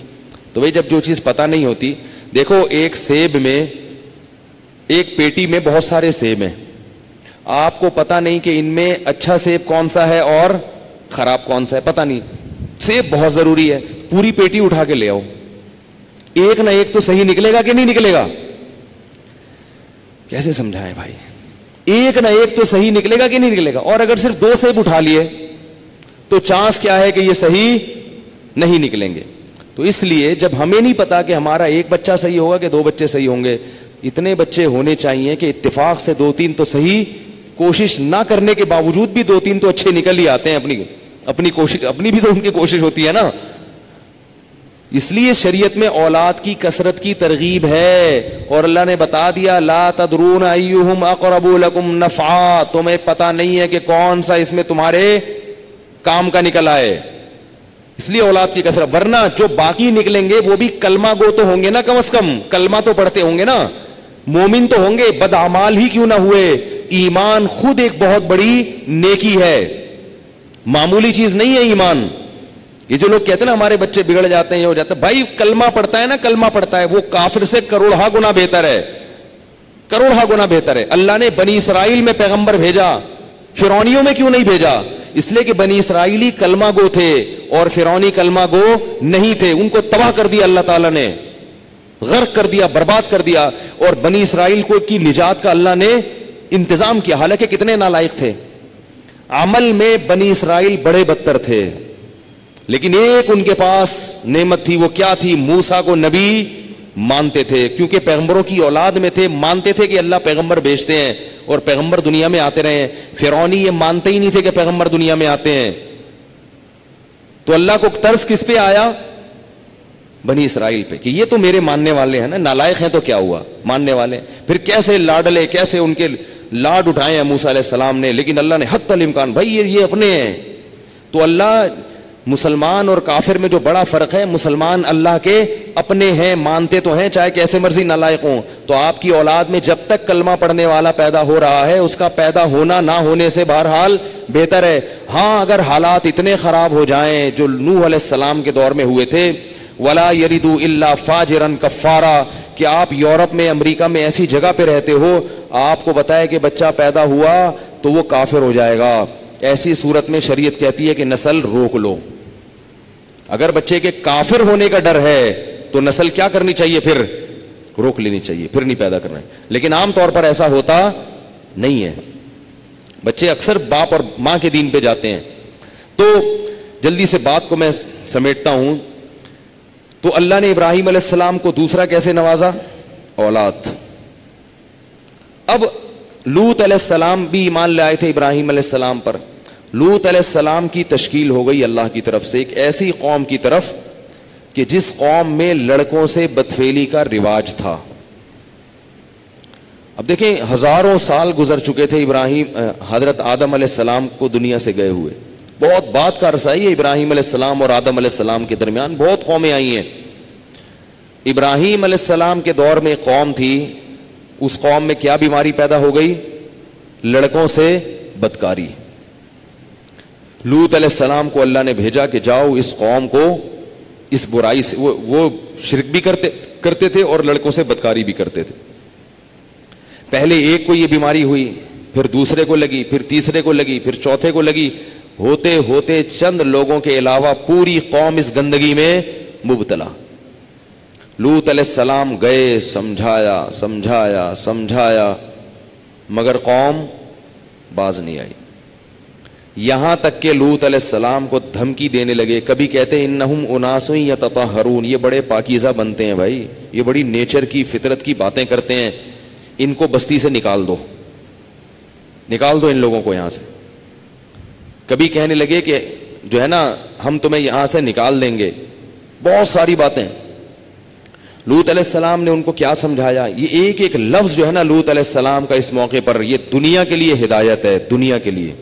تو بھئی جب جو چیز پتا نہیں ہوتی, دیکھو ایک سیب میں, ایک پیٹی میں بہت سارے سیب ہیں, آپ کو پتا نہیں کہ ان میں اچھا سیب کون سا ہے اور خراب کون سا ہے, پتا نہیں. سیب بہت ضروری ہے, پوری پیٹی اٹھا کے لے آؤ, ایک نہ ایک تو صحیح نکلے گا کہ نہیں نکلے گا. کیسے سمجھائیں بھائی, ایک نہ ایک تو صحیح نکلے گا کہ نہیں نکلے گا. اور اگر صرف 2 سیب اٹھا لیے تو چانس کیا ہے کہ یہ صحیح نہیں نکلیں گے. تو اس لیے جب ہمیں نہیں پتا کہ ہمارا ایک بچہ صحیح ہوگا کہ 2 بچے صحیح ہوں گے, اتنے بچے ہونے چاہیے کہ اتفاق سے 2-3 تو صحیح, کوشش نہ کرنے کے باوجود بھی 2-3 تو اچھے نکل ہی آتے ہیں. اپنی کوشش, اپنی بھی تو ان کی کوشش ہوتی ہے نا. اس لیے شریعت میں اولاد کی کثرت کی ترغیب ہے, اور اللہ نے بتا دیا لا تدرون ایہم اقرب لکم نفعا, تمہیں پتا نہیں ہے کہ کون سا اس میں تمہارے کام کا نکل آئے, اس لیے اولاد کی کثرت. ورنہ جو باقی نکلیں گے وہ بھی کلمہ گو تو ہوں گے نا, کم از کم کلمہ تو پڑھتے ہوں گے نا, مومن تو ہوں گے, بدعمال ہی کیوں نہ ہوئے. ایمان خود ایک بہت بڑی نیکی ہے, معمولی چیز نہیں ہے ایمان. یہ جو لوگ کہتے ہیں نا ہمارے بچے بگڑ جاتے ہیں, یہ ہو جاتا ہے, بھائی کلمہ پڑھتا ہے نا, کلمہ پڑھتا ہے, وہ کافر سے کروڑہ گنا بہتر ہے, کروڑہ گنا بہتر ہے. اللہ نے بنی اسرائیل میں پیغمبر بھیجا, فرعونیوں میں کیوں نہیں بھیجا؟ اس لیے کہ بنی اسرائیلی کلمہ گو تھے اور فرعونی کلمہ گو نہیں تھے. ان کو تباہ کر دیا اللہ تعالیٰ نے, غرق کر دیا, برباد کر دیا, اور بنی اسرائیل کو کی نجات کا اللہ نے انتظام کیا. حالانکہ کتنے نالائق تھے, عمل میں بنی اسرائیل بڑے بدتر تھے, لیکن ایک ان کے پاس نعمت تھی. وہ کیا تھی؟ موسیٰ کو نبی مانتے تھے, کیونکہ پیغمبروں کی اولاد میں تھے, مانتے تھے کہ اللہ پیغمبر بھیجتے ہیں اور پیغمبر دنیا میں آتے رہے ہیں. فرعونی یہ مانتے ہی نہیں تھے کہ پیغمبر دنیا میں آتے ہیں. تو اللہ کو ترس کس پہ آیا؟ بنی اسرائیل پہ, کہ یہ تو میرے ماننے والے ہیں نا, نالائق ہیں تو کیا ہوا, ماننے والے. پھر کیسے لاڈلے, کیسے ان کے لاڈ اٹھائے ہیں موسیٰ علیہ السلام نے, لیکن اللہ نے حتی الامکان, بھائی یہ اپنے ہیں. تو اللہ, مسلمان اور کافر میں جو بڑا فرق ہے, مسلمان اللہ کے اپنے ہیں, مانتے تو ہیں چاہے کیسے مرضی نالائق ہوں. تو آپ کی اولاد میں جب تک کلمہ پڑھنے والا پیدا ہو رہا ہے, اس کا پیدا ہونا نہ ہونے سے بہرحال بہتر ہے. ہاں اگر حالات اتنے خراب ہو جائیں جو نوح علیہ السلام کے دور میں ہوئے تھے, ولا یریدو الا فاجرا کفارا, کہ آپ یورپ میں, امریکہ میں ایسی جگہ پہ رہتے ہو, آپ کو بتائے کہ بچہ پیدا ہوا تو وہ کافر ہو جائے گا, ایسی صورت میں شریعت کہتی ہے کہ نسل روک لو. اگر بچے کے کافر ہونے کا ڈر ہے تو نسل کیا کرنی چاہیے؟ پھر روک لینی چاہیے, پھر نہیں پیدا کرنا ہے. لیکن عام طور پر ایسا ہوتا نہیں ہے, بچے اکثر باپ اور ماں کے دین پہ جاتے ہیں. تو جلدی سے بات کو میں سمیٹتا ہوں. تو اللہ نے ابراہیم علیہ السلام کو دوسرا کیسے نوازا؟ اولاد. اب لوط علیہ السلام بھی ایمان لے آئے تھے ابراہیم علیہ السلام پر. لوط علیہ السلام کی تشکیل ہو گئی اللہ کی طرف سے ایک ایسی قوم کی طرف کہ جس قوم میں لڑکوں سے بدفعلی کا رواج تھا. اب دیکھیں, ہزاروں سال گزر چکے تھے ابراہیم, حضرت آدم علیہ السلام کو دنیا سے گئے ہوئے. بہت بات کا عرصہ ہے ابراہیم علیہ السلام اور آدم علیہ السلام کے درمیان, بہت قومیں آئی ہیں. ابراہیم علیہ السلام کے دور میں قوم تھی, اس قوم میں کیا بیماری پیدا ہو گئی؟ لڑکوں سے بدکاری. لوط علیہ السلام کو اللہ نے بھیجا کہ جاؤ اس قوم کو اس برائی سے, وہ شرک بھی کرتے تھے اور لڑکوں سے بدکاری بھی کرتے تھے. پہلے ایک کو یہ بیماری ہوئی, پھر دوسرے کو لگی, پھر تیسرے کو لگی, پھر چوتھے کو لگی. ہوتے ہوتے چند لوگوں کے علاوہ پوری قوم اس گندگی میں مبتلا. لوط علیہ السلام گئے, سمجھایا سمجھایا سمجھایا, مگر قوم باز نہیں آئی. یہاں تک کہ لوط علیہ السلام کو دھمکی دینے لگے. کبھی کہتے ہیں انہم اناس یتطہرون, یہ بڑے پاکیزہ بنتے ہیں بھائی, یہ بڑی نیچر کی فطرت کی باتیں کرتے ہیں, ان کو بستی سے نکال دو, نکال دو ان لوگوں کو یہاں سے. کبھی کہنے لگے کہ جو ہے نا ہم تمہیں یہاں سے نکال دیں گے, بہت ساری باتیں. لوط علیہ السلام نے ان کو کیا سمجھایا. یہ ایک ایک لفظ جو ہے نا لوط علیہ السلام کا اس موقع پر, یہ دنیا کے لیے ہدایت ہے, دنیا کے لیے.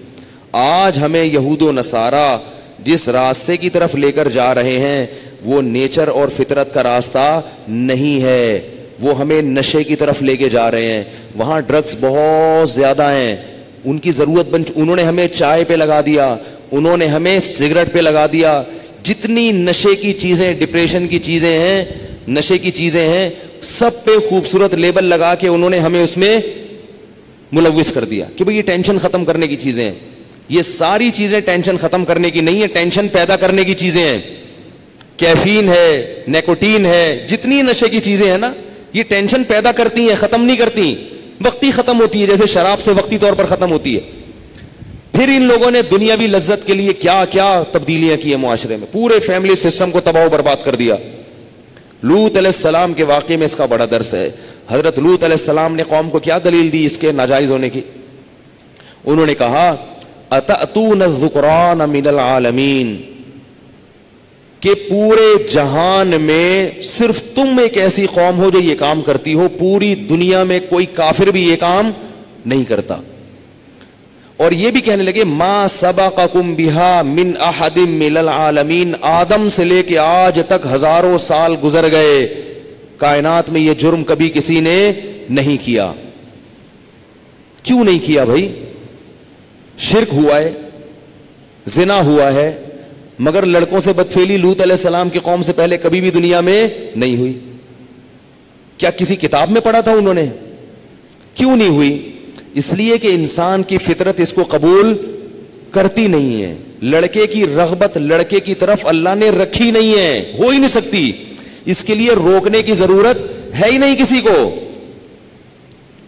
آج ہمیں یہود و نصارہ جس راستے کی طرف لے کر جا رہے ہیں وہ نیچر اور فطرت کا راستہ نہیں ہے, وہ ہمیں نشے کی طرف لے کے جا رہے ہیں. وہاں ڈرگز بہت زیادہ ہیں, ان کی ضرورت انہوں نے ہمیں چائے پہ لگا دیا, انہوں نے ہمیں سگریٹ پہ لگا دیا. جتنی نشے کی چیزیں, ڈپریشن کی چیزیں ہیں, نشے کی چیزیں ہیں, سب پہ خوبصورت لیبل لگا کے انہوں نے ہمیں اس میں ملوث کر دیا کہ بھئی یہ ٹینشن ختم کرنے کی چیزیں ہیں. یہ ساری چیزیں ٹینشن ختم کرنے کی نہیں ہے, ٹینشن پیدا کرنے کی چیزیں ہیں. کیفین ہے, نیکوٹین ہے, جتنی نشے کی چیزیں ہیں نا یہ ٹینشن پیدا کرتی ہیں, ختم نہیں کرتی. وقتی ختم ہوتی ہے, جیسے شراب سے وقتی طور پر ختم ہوتی ہے. پھر ان لوگوں نے دنیاوی لذت کے لیے کیا کیا تبدیلیاں کی ہیں معاشرے میں, پورے فیملی سسٹم کو تباہ و برباد کر دیا. لوط علیہ السلام کے واقعے میں اس کا بڑا درس ہے. حضرت لوط علیہ السلام نے قوم کو کیا دلیل دی اس کے ناجائز ہونے کی. انہوں نے کہا اتأتون الذکران من العالمین, کہ پورے جہان میں صرف تم ایک ایسی قوم ہو جو یہ کام کرتی ہو, پوری دنیا میں کوئی کافر بھی یہ کام نہیں کرتا. اور یہ بھی کہنے لگے ما سبقکم بہا من احد من العالمین, آدم سے لے کے آج تک ہزاروں سال گزر گئے, کائنات میں یہ جرم کبھی کسی نے نہیں کیا. کیوں نہیں کیا بھائی؟ شرک ہوا ہے, زنا ہوا ہے, مگر لڑکوں سے بدفعلی لوط علیہ السلام کی قوم سے پہلے کبھی بھی دنیا میں نہیں ہوئی. کیا کسی کتاب میں پڑھا تھا انہوں نے؟ کیوں نہیں ہوئی؟ اس لیے کہ انسان کی فطرت اس کو قبول کرتی نہیں ہے. لڑکے کی رغبت لڑکے کی طرف اللہ نے رکھی نہیں ہے, ہو ہی نہیں سکتی. اس کے لیے روکنے کی ضرورت ہے ہی نہیں کسی کو.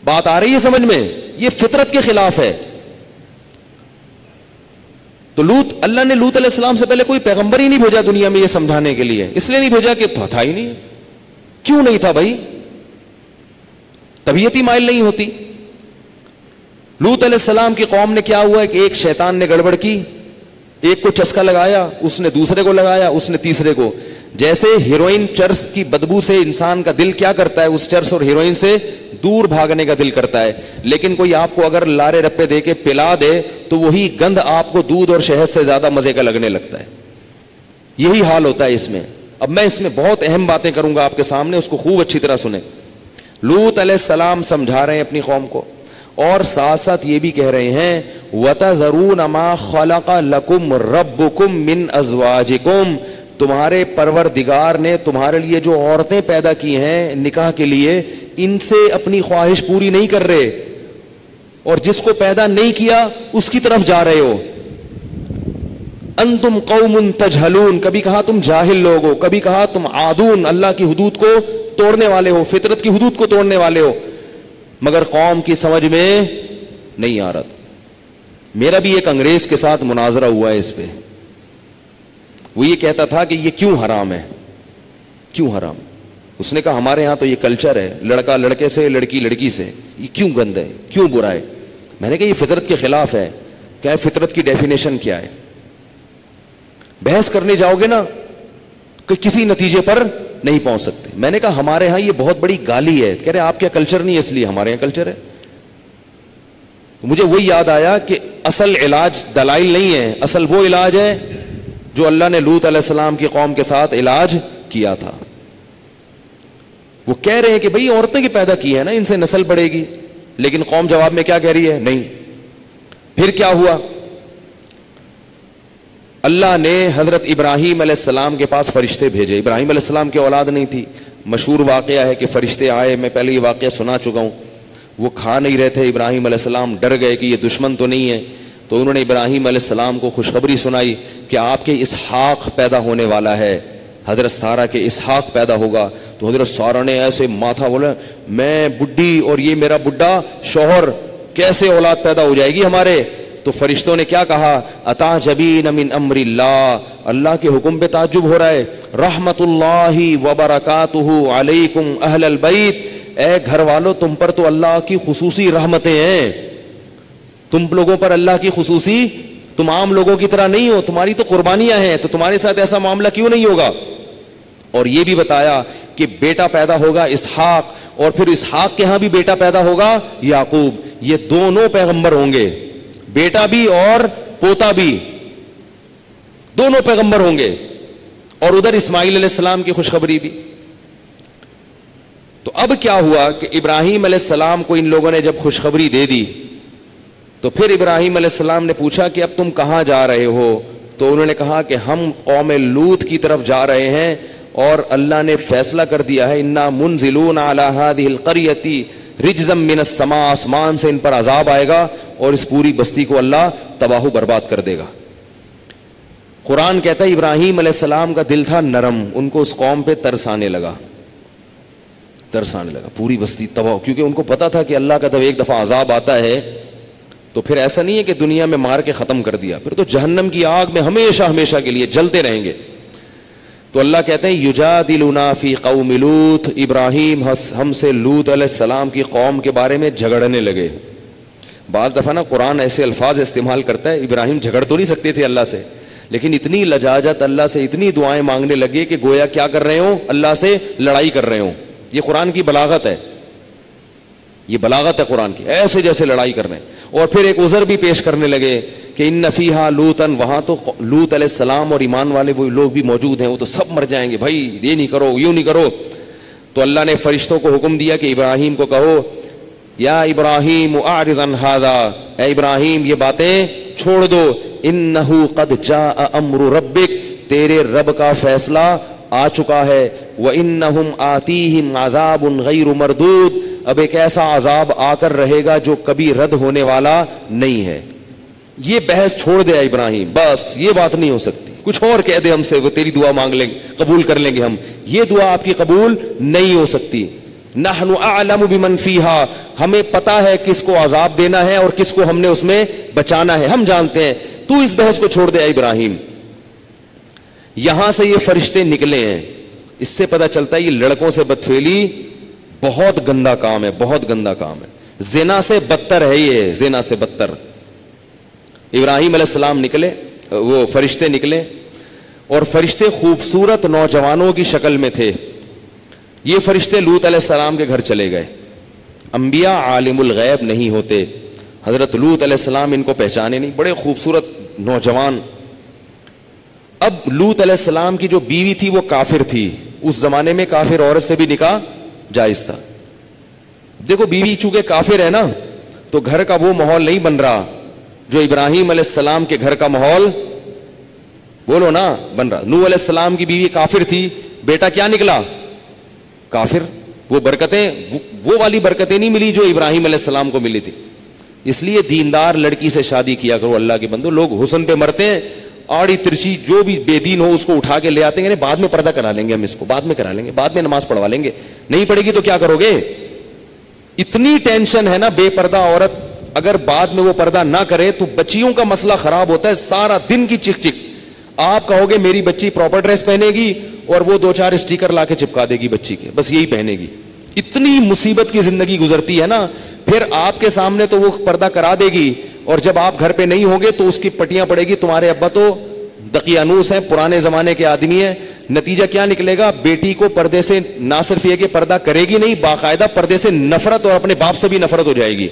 بات آ رہی ہے سمجھ میں؟ یہ فطرت کے خلاف ہے. تو اللہ نے لوط علیہ السلام سے پہلے کوئی پیغمبر ہی نہیں بھیجا دنیا میں یہ سمجھانے کے لیے. اس لیے نہیں بھیجا کہ تھا ہی نہیں. کیوں نہیں تھا بھائی؟ طبیعت ہی مائل نہیں ہوتی. لوط علیہ السلام کی قوم نے کیا ہوا ہے کہ ایک شیطان نے گڑبڑ کی, ایک کو چسکا لگایا, اس نے دوسرے کو لگایا, اس نے تیسرے کو. جیسے ہیروئن چرس کی بدبو سے انسان کا دل کیا کرتا ہے, اس چرس اور ہیروئن سے دور بھاگنے کا دل کرتا ہے. لیکن کوئی آپ کو اگر لارے رپے دے کے پلا دے تو وہی گند آپ کو دودھ اور شہد سے زیادہ مزے کا لگنے لگتا ہے. یہی حال ہوتا ہے اس میں. اب میں اس میں بہت اہم باتیں کروں گا آپ کے سامنے, اس کو خوب اچھی طرح سنیں. لوط علیہ السلام سمجھا رہے ہیں اپنی قوم کو, اور ساتھ ساتھ یہ بھی کہہ رہے ہیں وَتَذَرُونَ مَا خَلَقَ لَكُمْ رَبُّكُمْ مِنْ أَزْوَاجِكُمْ, تمہارے پروردگار نے تمہارے لیے جو عورتیں پیدا کی ہیں نکاح کے لیے, ان سے اپنی خواہش پوری نہیں کر رہے, اور جس کو پیدا نہیں کیا اس کی طرف جا رہے ہو. انتم قوم تجہلون, کبھی کہا تم جاہل لوگ ہو, کبھی کہا تم عادون, اللہ کی حدود کو توڑنے والے ہو, فطرت کی حدود کو توڑنے والے ہو. مگر قوم کی سمجھ میں نہیں آ رہا. میرا بھی ایک انگریز کے ساتھ مناظرہ ہوا ہے اس پہ. وہ یہ کہتا تھا کہ یہ کیوں حرام ہے, کیوں حرام. اس نے کہا ہمارے ہاں تو یہ کلچر ہے, لڑکا لڑکے سے, لڑکی لڑکی سے, یہ کیوں گند ہے, کیوں برا ہے. میں نے کہا یہ فطرت کے خلاف ہے. کیا فطرت کی ڈیفینیشن کیا ہے؟ بحث کرنے جاؤ گے نا کہ کسی نتیجے پر نہیں پہنچ سکتے. میں نے کہا ہمارے ہاں یہ بہت بڑی گالی ہے. کہہ رہے آپ کیا کلچر نہیں ہے, اس لیے ہمارے یہاں کلچر ہے. مجھے وہی یاد آیا کہ اصل علاج دلائل نہیں ہے, اصل وہ علاج ہے جو اللہ نے لوط علیہ السلام کی قوم کے ساتھ علاج کیا تھا. وہ کہہ رہے ہیں کہ بھئی عورتیں کی پیدا کی ہے نا, ان سے نسل بڑھے گی, لیکن قوم جواب میں کیا کہہ رہی ہے, نہیں. پھر کیا ہوا؟ اللہ نے حضرت ابراہیم علیہ السلام کے پاس فرشتے بھیجے. ابراہیم علیہ السلام کی اولاد نہیں تھی. مشہور واقعہ ہے کہ فرشتے آئے, میں پہلے یہ واقعہ سنا چکا ہوں. وہ کھا نہیں رہے تھے, ابراہیم علیہ السلام ڈر گئے کہ یہ دشمن تو نہیں ہے, تو انہوں نے ابراہیم علیہ السلام کو خوشخبری سنائی کہ آپ کے اسحاق پیدا ہونے والا ہے, حضرت سارہ کے اسحاق پیدا ہوگا. تو تو حضرت سارا نے ایسے ماتھا بولا میں بڈھی اور یہ میرا بڈھا شوہر, کیسے اولاد پیدا ہو جائے گی ہمارے؟ تو فرشتوں نے کیا کہا, اتعجبین من امر اللہ, اللہ کے حکم پہ تعجب ہو رہا ہے. رحمت اللہ وبرکاتہ علیکم اہل البیت, اے گھر والو تم پر تو اللہ کی خصوصی رحمتیں ہیں, تم لوگوں پر اللہ کی خصوصی, تم عام لوگوں کی طرح نہیں ہو, تمہاری تو قربانیاں ہیں, تو تمہارے ساتھ ایسا معاملہ کیوں نہیں ہوگا؟ اور یہ بھی بتایا کہ بیٹا پیدا ہوگا اسحاق, اور پھر اسحاق کے ہاں بھی بیٹا پیدا ہوگا یعقوب. یہ دونوں پیغمبر ہوں گے, بیٹا بھی اور پوتا بھی, دونوں پیغمبر ہوں گے. اور ادھر اسماعیل علیہ السلام کی خوشخبری بھی. تو اب کیا ہوا کہ ابراہیم علیہ السلام کو ان لوگوں نے جب خوشخبری دے دی تو پھر ابراہیم علیہ السلام نے پوچھا کہ اب تم کہاں جا رہے ہو؟ تو انہوں نے کہا کہ ہم قوم لوط کی طرف جا رہے ہیں, اور اللہ نے فیصلہ کر دیا ہے انا منزلون علی ہذہ القریۃ رجزا من السماء, آسمان سے ان پر عذاب آئے گا اور اس پوری بستی کو اللہ تباہ و برباد کر دے گا. قرآن کہتا ہے ابراہیم علیہ السلام کا دل تھا نرم, ان کو اس قوم پہ ترس آنے لگا, پوری بستی تباہ, کیونکہ ان کو پتا تھا کہ اللہ کا جب ایک دفعہ عذاب آتا ہے تو پھر ایسا نہیں ہے کہ دنیا میں مار کے ختم کر دیا, پھر تو جہنم کی آگ میں ہمیشہ ہمیشہ کے لیے جلتے رہیں گے. تو اللہ کہتے ہیں یجادلنا فی قوم لوط, ابراہیم ہم سے لوط علیہ السلام کی قوم کے بارے میں جھگڑنے لگے. بعض دفعہ نا قرآن ایسے الفاظ استعمال کرتا ہے, ابراہیم جھگڑ تو نہیں سکتے تھے اللہ سے, لیکن اتنی لجاجت اللہ سے, اتنی دعائیں مانگنے لگے کہ گویا کیا کر رہے ہوں, اللہ سے لڑائی کر رہے ہوں. یہ قرآن کی بلاغت ہے, یہ بلاغت ہے قرآن کی, ایسے جیسے لڑائی کر رہے ہیں. اور پھر ایک عذر بھی پیش کرنے لگے کہ ان فیہا لوطا, وہاں تو لوط علیہ السلام اور ایمان والے وہ لوگ بھی موجود ہیں, وہ تو سب مر جائیں گے بھائی, یہ نہیں کرو یوں نہیں کرو. تو اللہ نے فرشتوں کو حکم دیا کہ ابراہیم کو کہو یا ابراہیم اعرض عن ھذا, اے ابراہیم یہ باتیں چھوڑ دو, انہ قد جاء امر ربک, تیرے رب کا فیصلہ آ چکا ہے. وانہم آتیہم عذاب غیر مردود, اب ایک ایسا عذاب آ کر رہے گا جو کبھی رد ہونے والا نہیں ہے. یہ بحث چھوڑ دے ابراہیم, بس یہ بات نہیں ہو سکتی, کچھ اور کہہ دے ہم سے, وہ تیری دعا مانگ لیں گے, قبول کر لیں گے ہم, یہ دعا آپ کی قبول نہیں ہو سکتی. نحن اعلم بمن فیہا, ہمیں پتا ہے کس کو عذاب دینا ہے اور کس کو ہم نے اس میں بچانا ہے, ہم جانتے ہیں, تو اس بحث کو چھوڑ دے ابراہیم. یہاں سے یہ فرشتے نکلے ہیں, اس سے پتہ چلتا ہے یہ لڑکوں سے بدفعلی بہت گندا کام ہے, بہت گندا کام ہے, زنا سے بدتر ہے یہ, زنا سے بدتر. ابراہیم علیہ السلام نکلے, وہ فرشتے نکلے, اور فرشتے خوبصورت نوجوانوں کی شکل میں تھے. یہ فرشتے لوط علیہ السلام کے گھر چلے گئے. انبیاء عالم الغیب نہیں ہوتے, حضرت لوط علیہ السلام ان کو پہچانے نہیں, بڑے خوبصورت نوجوان. اب لوط علیہ السلام کی جو بیوی تھی وہ کافر تھی, اس زمانے میں کافر عورت سے بھی نکاح جائز تھا. دیکھو بیوی چونکہ کافر ہے نا, تو گھر کا وہ ماحول نہیں بن رہا جو ابراہیم علیہ السلام کے گھر کا ماحول, بولو نا, بن رہا. نوح علیہ السلام کی بیوی کافر تھی, بیٹا کیا نکلا, کافر. وہ برکتیں, وہ والی برکتیں نہیں ملی جو ابراہیم علیہ السلام کو ملی تھی. اس لیے دیندار لڑکی سے شادی کیا کرو اللہ کے بندو. لوگ حسن پہ مرتے ہیں, آڑی ترچی جو بھی بے دین ہو اس کو اٹھا کے لے آتے ہیں, بعد میں پردہ کرا لیں گے ہم, اس کو بعد میں کرا لیں گے, بعد میں نماز پڑھوا لیں گے. نہیں پڑے گی تو کیا کرو گے؟ اتنی ٹینشن ہے نا بے پردہ عورت, اگر بعد میں وہ پردہ نہ کرے تو بچیوں کا مسئلہ خراب ہوتا ہے. سارا دن کی چک چک, آپ کہو گے میری بچی پراپر ڈریس پہنے گی اور وہ 2-4 اسٹیکر لا کے چپکا دے گی بچی کے, بس یہی پہنے گی. اتنی مصیبت کی زندگی گزرتی ہے نا. پھر آپ کے سامنے تو وہ پردہ کرا دے گی, اور جب آپ گھر پہ نہیں ہوگے تو اس کی پٹیاں پڑے گی. تمہارے ابا تو دقیانوس ہیں, پرانے زمانے کے آدمی ہیں. نتیجہ کیا نکلے گا؟ بیٹی کو پردے سے نہ صرف یہ کہ پردہ کرے گی نہیں, باقاعدہ پردے سے نفرت, اور اپنے باپ سے بھی نفرت ہو جائے گی.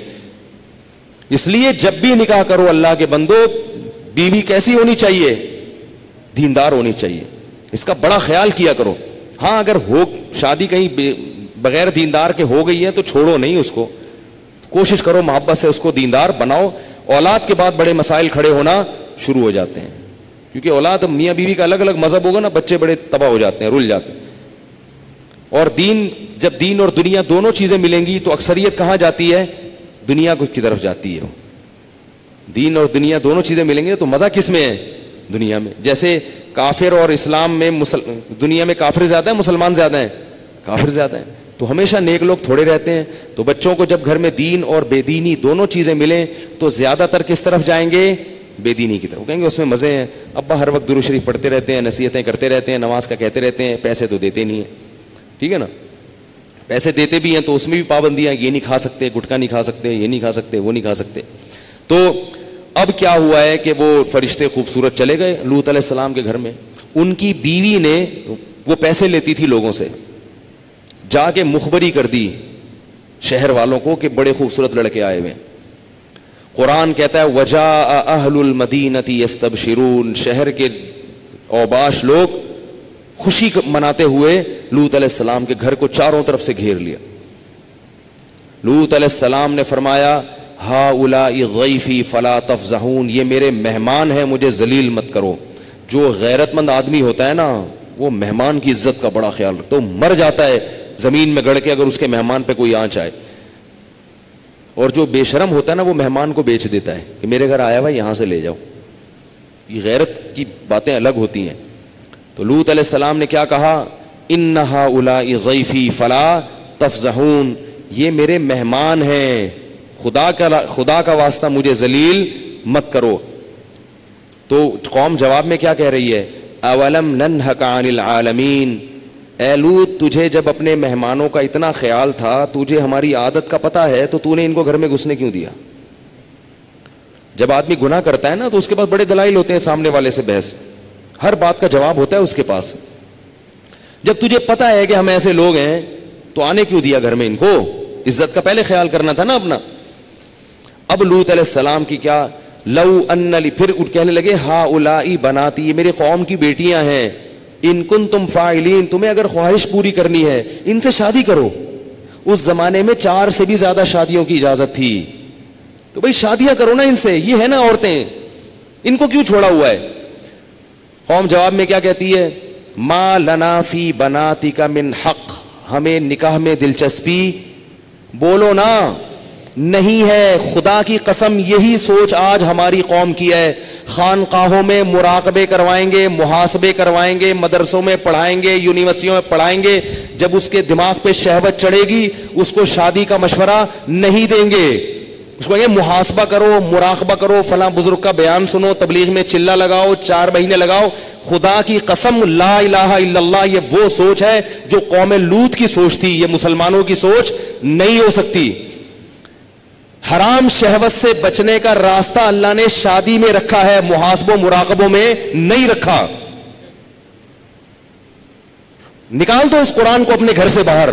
اس لیے جب بھی نکاح کرو اللہ کے بندو, بیوی کیسی ہونی چاہیے؟ دیندار ہونی چاہیے. اس کا بڑا خیال کیا کرو. ہاں اگر ہو شادی کہیں بغیر دیندار کے ہو گئی ہے تو چھوڑو نہیں اس کو, کوشش کرو محبت سے اس کو دیندار بناؤ. اولاد کے بعد بڑے مسائل کھڑے ہونا شروع ہو جاتے ہیں, کیونکہ اولاد میاں بیوی کا الگ الگ مذہب ہوگا نا, بچے بڑے تباہ ہو جاتے ہیں, رل جاتے ہیں. اور دین, جب دین اور دنیا دونوں چیزیں ملیں گی تو اکثریت کہاں جاتی ہے؟ دنیا کی طرف جاتی ہے. دین اور دنیا دونوں چیزیں ملیں گی تو مزہ کس میں ہے؟ دنیا میں. جیسے کافر اور اسلام میں, دنیا میں کافر زیادہ ہیں مسلمان زیادہ ہیں؟ کافر زیادہ ہیں. تو ہمیشہ نیک لوگ تھوڑے رہتے ہیں. تو بچوں کو جب گھر میں دین اور بے دینی دونوں چیزیں ملیں تو زیادہ تر کس طرف جائیں گے؟ بے دینی کی طرف. کہیں گے اس میں مزے ہیں, ابا ہر وقت درود شریف پڑھتے رہتے ہیں, نصیحتیں کرتے رہتے ہیں, نماز کا کہتے رہتے ہیں, پیسے تو دیتے نہیں ہیں. ٹھیک ہے نا, پیسے دیتے بھی ہیں تو اس میں بھی پابندیاں, یہ نہیں کھا سکتے, گٹکا نہیں کھا سکتے, یہ نہیں کھا سکتے, وہ نہیں کھا سکتے. تو اب کیا ہوا ہے کہ وہ فرشتے خوبصورت چلے گئے لوط علیہ السلام کے گھر میں. ان کی بیوی نے, وہ پیسے لیتی تھی لوگوں سے, جا کے مخبری کر دی شہر والوں کو کہ بڑے خوبصورت لڑکے آئے ہوئے. قرآن کہتا ہے وجاء اہل المدینۃ یستبشرون, شہر کے اوباش لوگ خوشی مناتے ہوئے لوط علیہ السلام کے گھر کو چاروں طرف سے گھیر لیا. لوط علیہ السلام نے فرمایا ہؤلاء ضیفی فلا تفضحون, یہ میرے مہمان ہیں, مجھے ذلیل مت کرو. جو غیرت مند آدمی ہوتا ہے نا وہ مہمان کی عزت کا بڑا خیال رکھتا ہے, مر جاتا ہے زمین میں گڑ کے اگر اس کے مہمان پہ کوئی آنچ آئے. اور جو بے شرم ہوتا ہے نا وہ مہمان کو بیچ دیتا ہے کہ میرے گھر آیا ہوا یہاں سے لے جاؤ. یہ غیرت کی باتیں الگ ہوتی ہیں. تو لوط علیہ السلام نے کیا کہا, ان ہؤلاء ضیفی فلا تفضحون, یہ میرے مہمان ہیں, خدا کا واسطہ مجھے ذلیل مت کرو. تو قوم جواب میں کیا کہہ رہی ہے, اولم ننہک عن العالمین, اے لوط تجھے جب اپنے مہمانوں کا اتنا خیال تھا, تجھے ہماری عادت کا پتہ ہے, تو تو نے ان کو گھر میں گھسنے کیوں دیا؟ جب آدمی گناہ کرتا ہے نا تو اس کے پاس بڑے دلائل ہوتے ہیں سامنے والے سے بحث, ہر بات کا جواب ہوتا ہے اس کے پاس. جب تجھے پتہ ہے کہ ہم ایسے لوگ ہیں تو آنے کیوں دیا گھر میں ان کو؟ عزت کا پہلے خیال کرنا تھا نا اپنا. اب لوط علیہ السلام کی کیا, لو ان لی, پھر کہنے لگے ہؤلاء بناتی, یہ میرے قوم کی بیٹیاں ہیں, ان کنتم فاعلین, تمہیں اگر خواہش پوری کرنی ہے ان سے شادی کرو. اس زمانے میں 4 سے بھی زیادہ شادیوں کی اجازت تھی, تو بھئی شادیاں کرو نا ان سے, یہ ہے نا عورتیں, ان کو کیوں چھوڑا ہوا ہے؟ قوم جواب میں کیا کہتی ہے, ما لنا فی بناتک من حق, ہمیں نکاح میں دلچسپی بولو نا نہیں ہے. خدا کی قسم یہی سوچ آج ہماری قوم کی ہے. خانقاہوں میں مراقبے کروائیں گے, محاسبے کروائیں گے, مدرسوں میں پڑھائیں گے, یونیورسٹیوں میں پڑھائیں گے, جب اس کے دماغ پہ شہوت چڑھے گی اس کو شادی کا مشورہ نہیں دیں گے. اس کو یہ محاسبہ کرو, مراقبہ کرو, فلاں بزرگ کا بیان سنو, تبلیغ میں چلہ لگاؤ, 4 مہینے لگاؤ. خدا کی قسم لا الہ الا اللہ, یہ وہ سوچ ہے جو قوم لوط کی سوچ تھی, یہ مسلمانوں کی سوچ نہیں ہو سکتی. حرام شہوت سے بچنے کا راستہ اللہ نے شادی میں رکھا ہے, محاسبوں مراقبوں میں نہیں رکھا. نکال دو اس قرآن کو اپنے گھر سے باہر.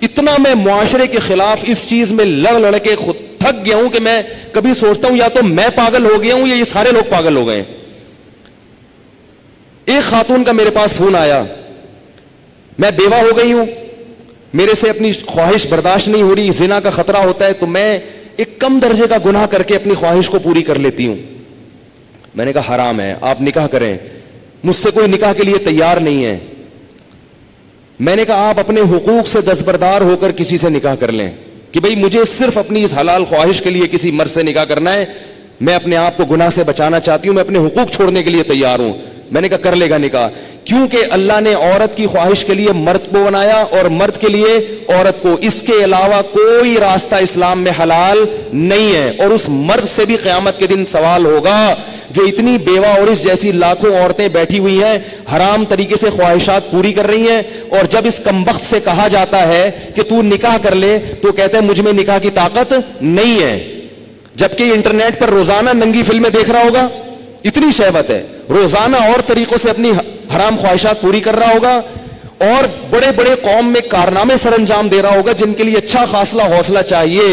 اتنا میں معاشرے کے خلاف اس چیز میں لڑ کے خود تھک گیا ہوں کہ میں کبھی سوچتا ہوں یا تو میں پاگل ہو گیا ہوں یا یہ سارے لوگ پاگل ہو گئے. ایک خاتون کا میرے پاس فون آیا, میں بیوہ ہو گئی ہوں, میرے سے اپنی خواہش برداشت نہیں ہو رہی, زنا کا خطرہ ہوتا ہے, تو میں ایک کم درجے کا گناہ کر کے اپنی خواہش کو پوری کر لیتی ہوں. میں نے کہا حرام ہے, آپ نکاح کریں. مجھ سے کوئی نکاح کے لیے تیار نہیں ہے. میں نے کہا آپ اپنے حقوق سے دستبردار ہو کر کسی سے نکاح کر لیں کہ بھئی مجھے صرف اپنی اس حلال خواہش کے لیے کسی مرد سے نکاح کرنا ہے, میں اپنے آپ کو گناہ سے بچانا چاہتی ہوں, میں اپنے حقوق چھوڑنے کے لیے تیار ہوں. میں نے کہا کر لے گا نکاح, کیونکہ اللہ نے عورت کی خواہش کے لیے مرد کو بنایا اور مرد کے لیے عورت کو. اس کے علاوہ کوئی راستہ اسلام میں حلال نہیں ہے. اور اس مرد سے بھی قیامت کے دن سوال ہوگا جو اتنی بیوہ اور اس جیسی لاکھوں عورتیں بیٹھی ہوئی ہیں, حرام طریقے سے خواہشات پوری کر رہی ہیں, اور جب اس کمبخت سے کہا جاتا ہے کہ تو نکاح کر لے تو کہتے ہیں مجھ میں نکاح کی طاقت نہیں ہے. جبکہ انٹرنیٹ پر روزانہ ننگی فلمیں دیکھ رہا ہوگا, اتنی شہوت ہے, روزانہ اور طریقوں سے اپنی حرام خواہشات پوری کر رہا ہوگا, اور بڑے بڑے قوم میں کارنامے سر انجام دے رہا ہوگا جن کے لیے اچھا خاصلہ حوصلہ چاہیے.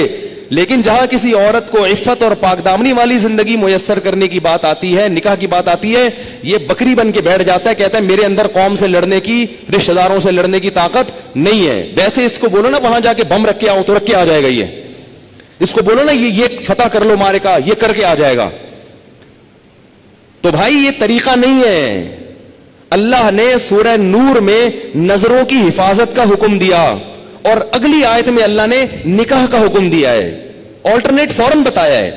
لیکن جہاں کسی عورت کو عفت اور پاک دامنی والی زندگی میسر کرنے کی بات آتی ہے, نکاح کی بات آتی ہے, یہ بکری بن کے بیٹھ جاتا ہے, کہتا ہے میرے اندر قوم سے لڑنے کی, رشتہ داروں سے لڑنے کی طاقت نہیں ہے. ویسے اس کو بولو نا وہاں جا کے بم رکھ کے آؤ تو رکھ کے آ جائے گا. اس کو بولو نا یہ فتح کر لو مارے کا, یہ کر کے آ جائے گا. تو بھائی یہ طریقہ نہیں ہے. اللہ نے سورہ نور میں نظروں کی حفاظت کا حکم دیا, اور اگلی آیت میں اللہ نے نکاح کا حکم دیا ہے, آلٹرنیٹ فورم بتایا ہے.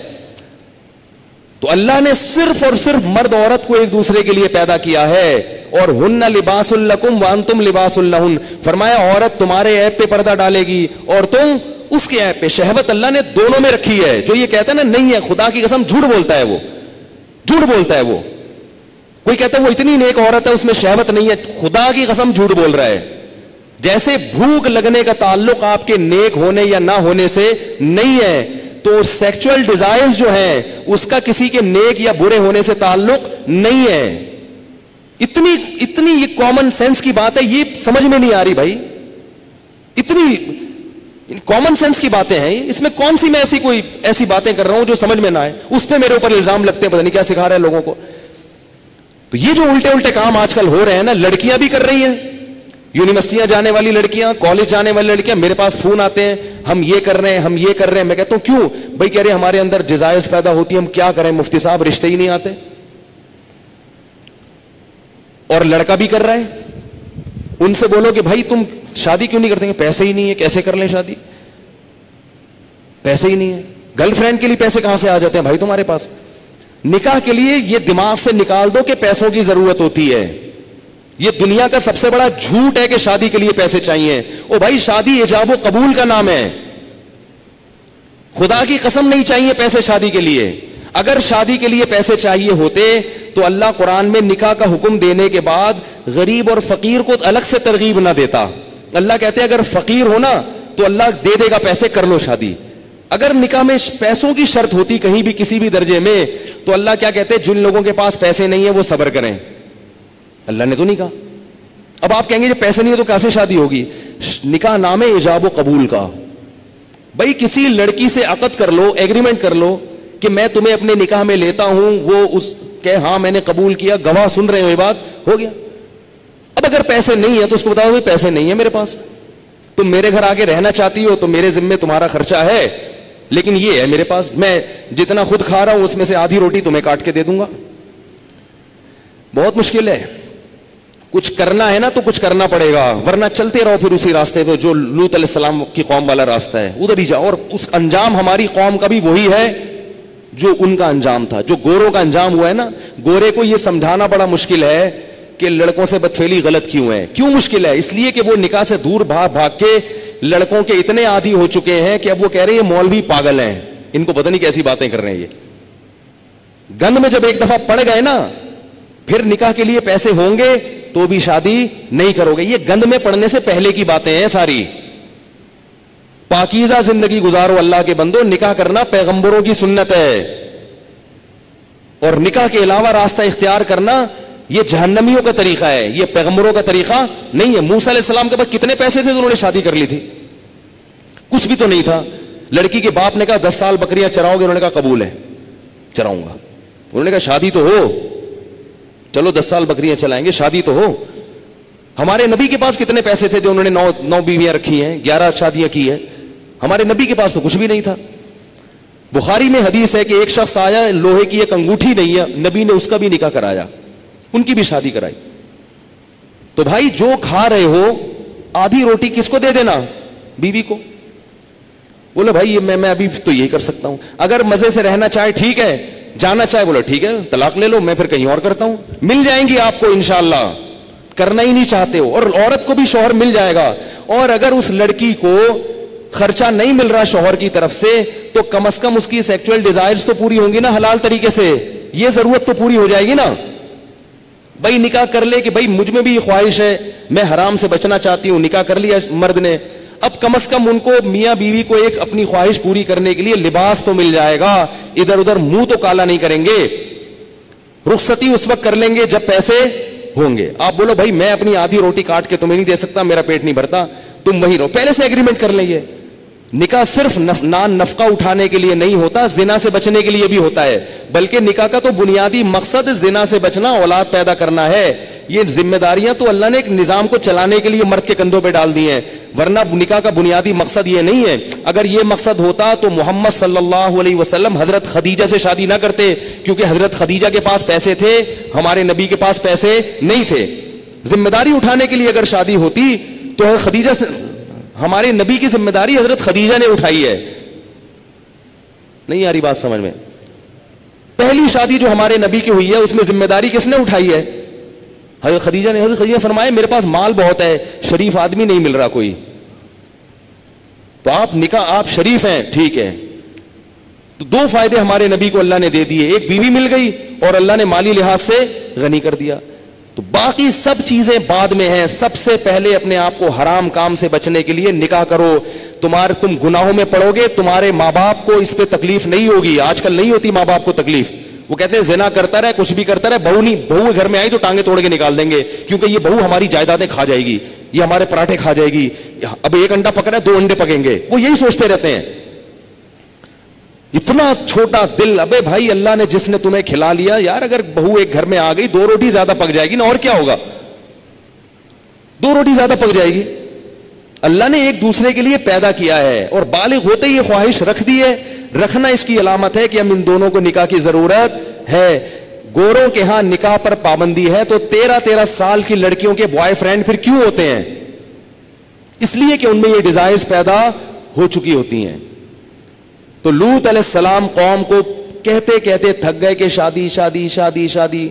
تو اللہ نے صرف اور صرف مرد عورت کو ایک دوسرے کے لیے پیدا کیا ہے. اور ہن لباس لکم وانتم لباس لہن. فرمایا عورت تمہارے عیب پہ پردہ ڈالے گی اور تم اس کے عیب پہ. شہوت اللہ نے دونوں میں رکھی ہے. جو یہ کہتا ہے نا نہیں ہے, خدا کی قسم جھوٹ بولتا ہے, وہ جھوٹ بولتا ہے. وہ کوئی کہتا ہے وہ اتنی نیک عورت ہے اس میں شہوت نہیں ہے, خدا کی قسم جھوٹ بول رہا ہے. جیسے بھوک لگنے کا تعلق آپ کے نیک ہونے یا نہ ہونے سے نہیں ہے, تو سیکچوئل ڈیزائرز جو ہیں اس کا کسی کے نیک یا برے ہونے سے تعلق نہیں ہے. اتنی یہ کامن سینس کی بات ہے, یہ سمجھ میں نہیں آ رہی بھائی. اتنی کامن سینس کی باتیں ہیں, اس میں کون سی میں ایسی باتیں کر رہا ہوں جو سمجھ میں نہ آئے, اس پہ میرے اوپر الزام لگتے ہیں, پتہ نہیں کیا سکھا رہا ہے لوگوں کو. تو یہ جو الٹے الٹے کام آج کل ہو رہے ہیں نا, لڑکیاں بھی کر رہی ہیں, یونیورسٹیاں جانے والی لڑکیاں, کالج جانے والی لڑکیاں, میرے پاس فون آتے ہیں ہم یہ کر رہے ہیں ہم یہ کر رہے ہیں. میں کہتا ہوں کیوں بھائی؟ کہہ رہے ہمارے اندر ڈیزائرز پیدا ہوتی ہیں, ہم کیا کریں مفتی صاحب, رشتے ہی نہیں آتے. اور لڑکا بھی کر رہا ہے, ان سے بولو کہ بھائی تم شادی کیوں نہیں کرتے؟ پیسے ہی نہیں ہے, کیسے کر لیں شادی, پیسے ہی نہیں ہے. گرل فرینڈ کے لیے پیسے کہاں سے آ جاتے ہیں بھائی تمہارے پاس؟ نکاح کے لیے یہ دماغ سے نکال دو کہ پیسوں کی ضرورت ہوتی ہے. یہ دنیا کا سب سے بڑا جھوٹ ہے کہ شادی کے لیے پیسے چاہیے. او بھائی شادی ایجاب و قبول کا نام ہے, خدا کی قسم نہیں چاہیے پیسے شادی کے لیے. اگر شادی کے لیے پیسے چاہیے ہوتے تو اللہ قرآن میں نکاح کا حکم دینے کے بعد غریب اور فقیر کو الگ سے ترغیب نہ دیتا. اللہ کہتے اگر فقیر ہونا تو اللہ دے دے گا پیسے, کر لو شادی. اگر نکاح میں پیسوں کی شرط ہوتی کہیں بھی کسی بھی درجے میں, تو اللہ کیا کہتے جن لوگوں کے پاس پیسے نہیں ہیں وہ صبر کریں. اللہ نے تو نہیں کہا. اب آپ کہیں گے جب پیسے نہیں ہے تو کیسے شادی ہوگی؟ نکاح نام ہے ایجاب و قبول کا. بھائی کسی لڑکی سے عقد کر لو, ایگریمنٹ کر لو کہ میں تمہیں اپنے نکاح میں لیتا ہوں, وہ اس کہ ہاں میں نے قبول کیا, گواہ سن رہے ہو, یہ بات ہو گیا. اب اگر پیسے نہیں ہے تو اس کو بتاؤ پیسے نہیں ہے میرے پاس, تم میرے گھر آگے رہنا چاہتی ہو تو میرے ذمے تمہارا خرچہ ہے, لیکن یہ ہے میرے پاس, میں جتنا خود کھا رہا ہوں اس میں سے آدھی روٹی تمہیں کاٹ کے دے دوں گا. بہت مشکل ہے. کچھ کرنا ہے نا تو کچھ کرنا پڑے گا, ورنہ چلتے رہو پھر اسی راستے پہ جو لوط علیہ السلام کی قوم والا راستہ ہے, ادھر ہی جاؤ. اور اس انجام ہماری قوم کا بھی وہی ہے جو ان کا انجام تھا, جو گوروں کا انجام ہوا ہے نا. گورے کو یہ سمجھانا بڑا مشکل ہے کہ لڑکوں سے بدفعلی غلط کیوں ہے. کیوں مشکل ہے؟ اس لیے کہ وہ نکاح سے دور بھاگ بھاگ کے لڑکوں کے اتنے عادی ہو چکے ہیں کہ اب وہ کہہ رہے ہیں یہ مولوی پاگل ہیں, ان کو پتہ نہیں کیسی باتیں کر رہے ہیں. یہ گند میں جب ایک دفعہ پڑ گئے نا, پھر نکاح کے لیے پیسے ہوں گے تو بھی شادی نہیں کرو گے. یہ گند میں پڑنے سے پہلے کی باتیں ہیں ساری. پاکیزہ زندگی گزارو اللہ کے بندو, نکاح کرنا پیغمبروں کی سنت ہے, اور نکاح کے علاوہ راستہ اختیار کرنا یہ جہنمیوں کا طریقہ ہے, یہ پیغمبروں کا طریقہ نہیں ہے. موسیٰ علیہ السلام کے پاس کتنے پیسے تھے تو انہوں نے شادی کر لی تھی؟ کچھ بھی تو نہیں تھا. لڑکی کے باپ نے کہا 10 سال بکریاں چراؤ گے؟ انہوں نے کہا قبول ہے, چراؤں گا. انہوں نے کہا شادی تو ہو, چلو 10 سال بکریاں چلائیں گے, شادی تو ہو. ہمارے نبی کے پاس کتنے پیسے تھے جو انہوں نے 9 بیویاں رکھی ہیں, 11 شادیاں کی ہیں. ہمارے نبی کے پاس تو کچھ بھی نہیں تھا. بخاری میں حدیث ہے کہ ایک شخص آیا, لوہے کی ایک انگوٹھی نہیں ہے, نبی نے اس کا بھی نکاح کرایا, ان کی بھی شادی کرائی. تو بھائی جو کھا رہے ہو آدھی روٹی کس کو دے دینا؟ بیوی کو. بولے بھائی میں ابھی تو یہی کر سکتا ہوں. اگر مزے سے رہنا چاہے ٹھیک ہے, جانا چاہے بولے ٹھیک ہے طلاق لے لو, میں پھر کہیں اور کرتا ہوں. مل جائیں گی آپ کو انشاءاللہ, کرنا ہی نہیں چاہتے ہو. اور عورت کو بھی شوہر مل جائے گا. اور اگر اس لڑکی کو خرچہ نہیں مل رہا شوہر کی طرف سے, تو کم از کم اس کی سیکچوئل ڈیزائرز تو پوری ہوں گی نا حلال طریقے سے, یہ ضرورت تو پوری ہو جائے گی نا. بھائی نکاح کر لے کہ بھائی مجھ میں بھی یہ خواہش ہے, میں حرام سے بچنا چاہتی ہوں, نکاح کر لیا مرد نے, اب کم از کم ان کو میاں بیوی کو ایک اپنی خواہش پوری کرنے کے لیے لباس تو مل جائے گا, ادھر ادھر منہ تو کالا نہیں کریں گے. رخصتی اس وقت کر لیں گے جب پیسے ہوں گے. آپ بولو بھائی میں اپنی آدھی روٹی کاٹ کے تمہیں نہیں دے سکتا, میرا پیٹ نہیں بھرتا, تم وہی رہو, پہلے سے ایگریمنٹ کر لیں. گے نکاح صرف نفقہ اٹھانے کے لیے نہیں ہوتا, زنا سے بچنے کے لیے بھی ہوتا ہے. بلکہ نکاح کا تو بنیادی مقصد زنا سے بچنا, اولاد پیدا کرنا ہے. یہ ذمہ داریاں تو اللہ نے ایک نظام کو چلانے کے لیے مرد کے کندھوں پہ ڈال دی ہیں, ورنہ نکاح کا بنیادی مقصد یہ نہیں ہے. اگر یہ مقصد ہوتا تو محمد صلی اللہ علیہ وسلم حضرت خدیجہ سے شادی نہ کرتے, کیونکہ حضرت خدیجہ کے پاس پیسے تھے, ہمارے نبی کے پاس پیسے نہیں تھے. ذمہ داری اٹھانے کے لیے اگر شادی ہوتی تو خدیجہ سے, ہمارے نبی کی ذمہ داری حضرت خدیجہ نے اٹھائی ہے. نہیں آ رہی بات سمجھ میں؟ پہلی شادی جو ہمارے نبی کی ہوئی ہے اس میں ذمہ داری کس نے اٹھائی ہے؟ حضرت خدیجہ نے فرمایا میرے پاس مال بہت ہے, شریف آدمی نہیں مل رہا کوئی, تو آپ نکاح, آپ شریف ہیں ٹھیک ہے. تو دو فائدے ہمارے نبی کو اللہ نے دے دیے, ایک بیوی مل گئی اور اللہ نے مالی لحاظ سے غنی کر دیا. تو باقی سب چیزیں بعد میں ہیں. سب سے پہلے اپنے آپ کو حرام کام سے بچنے کے لیے نکاح کرو. تم گناہوں میں پڑو گے, تمہارے ماں باپ کو اس پہ تکلیف نہیں ہوگی. آج کل نہیں ہوتی ماں باپ کو تکلیف, وہ کہتے ہیں زنا کرتا رہے, کچھ بھی کرتا رہے, بہو گھر میں آئی تو ٹانگیں توڑ کے نکال دیں گے, کیونکہ یہ بہو ہماری جائیدادیں کھا جائے گی, یہ ہمارے پراٹھے کھا جائے گی, اب ایک انڈا پکڑا ہے 2 انڈے پکیں گے. وہ یہی سوچتے رہتے ہیں. اتنا چھوٹا دل. ابے بھائی اللہ نے جس نے تمہیں کھلا لیا یار, اگر بہو ایک گھر میں آ گئی 2 روٹی زیادہ پک جائے گی نا, اور کیا ہوگا, 2 روٹی زیادہ پک جائے گی. اللہ نے ایک دوسرے کے لیے پیدا کیا ہے اور بالغ ہوتے یہ خواہش رکھ دی ہے. رکھنا اس کی علامت ہے کہ ہم ان دونوں کو نکاح کی ضرورت ہے. گوروں کے ہاں نکاح پر پابندی ہے, تو 13 سال کی لڑکیوں کے بوائے فرینڈ پھر کیوں ہوتے ہیں؟ اس لیے کہ ان میں یہ ڈیزائرز پیدا ہو چکی ہوتی ہیں. تو لوط علیہ السلام قوم کو کہتے کہتے تھک گئے کہ شادی شادی شادی شادی.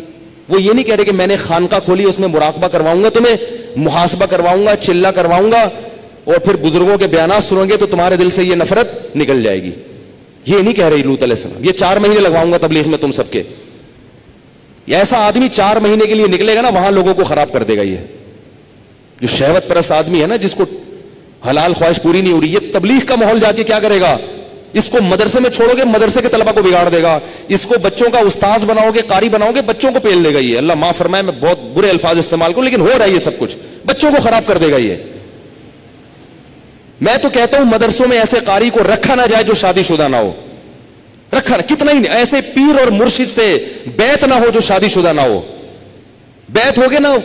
وہ یہ نہیں کہہ رہے کہ میں نے خانقاہ کھولی, اس میں مراقبہ کرواؤں گا, تمہیں محاسبہ کرواؤں گا, چلہ کرواؤں گا, اور پھر بزرگوں کے بیانات سنو گے تو تمہارے دل سے یہ نفرت نکل جائے گی. یہ نہیں کہہ رہی لوط علیہ السلام. یہ 4 مہینے لگواؤں گا تبلیغ میں تم سب کے. ایسا آدمی 4 مہینے کے لیے نکلے گا نا, وہاں لوگوں کو خراب کر دے گا. یہ جو شہوت پرست آدمی ہے نا, جس کو حلال خواہش پوری نہیں ہو رہی, یہ تبلیغ کا ماحول جا کے کیا کرے گا؟ اس کو مدرسے میں چھوڑو گے, مدرسے کے طلبہ کو بگاڑ دے گا. اس کو بچوں کا استاذ بناؤ گے, قاری بناؤ گے, بچوں کو پیل دے گا. یہ اللہ معاف فرمائے, میں بہت برے الفاظ استعمال کروں, لیکن ہو رہا ہے یہ سب کچھ, بچوں کو خراب کر دے گا. یہ میں تو کہتا ہوں مدرسوں میں ایسے قاری کو رکھا نہ جائے جو شادی شدہ نہ ہو. رکھا کتنا ہی ایسے پیر اور مرشد سے بیعت نہ ہو جو شادی شدہ نہ ہو. بیعت ہوگے نا,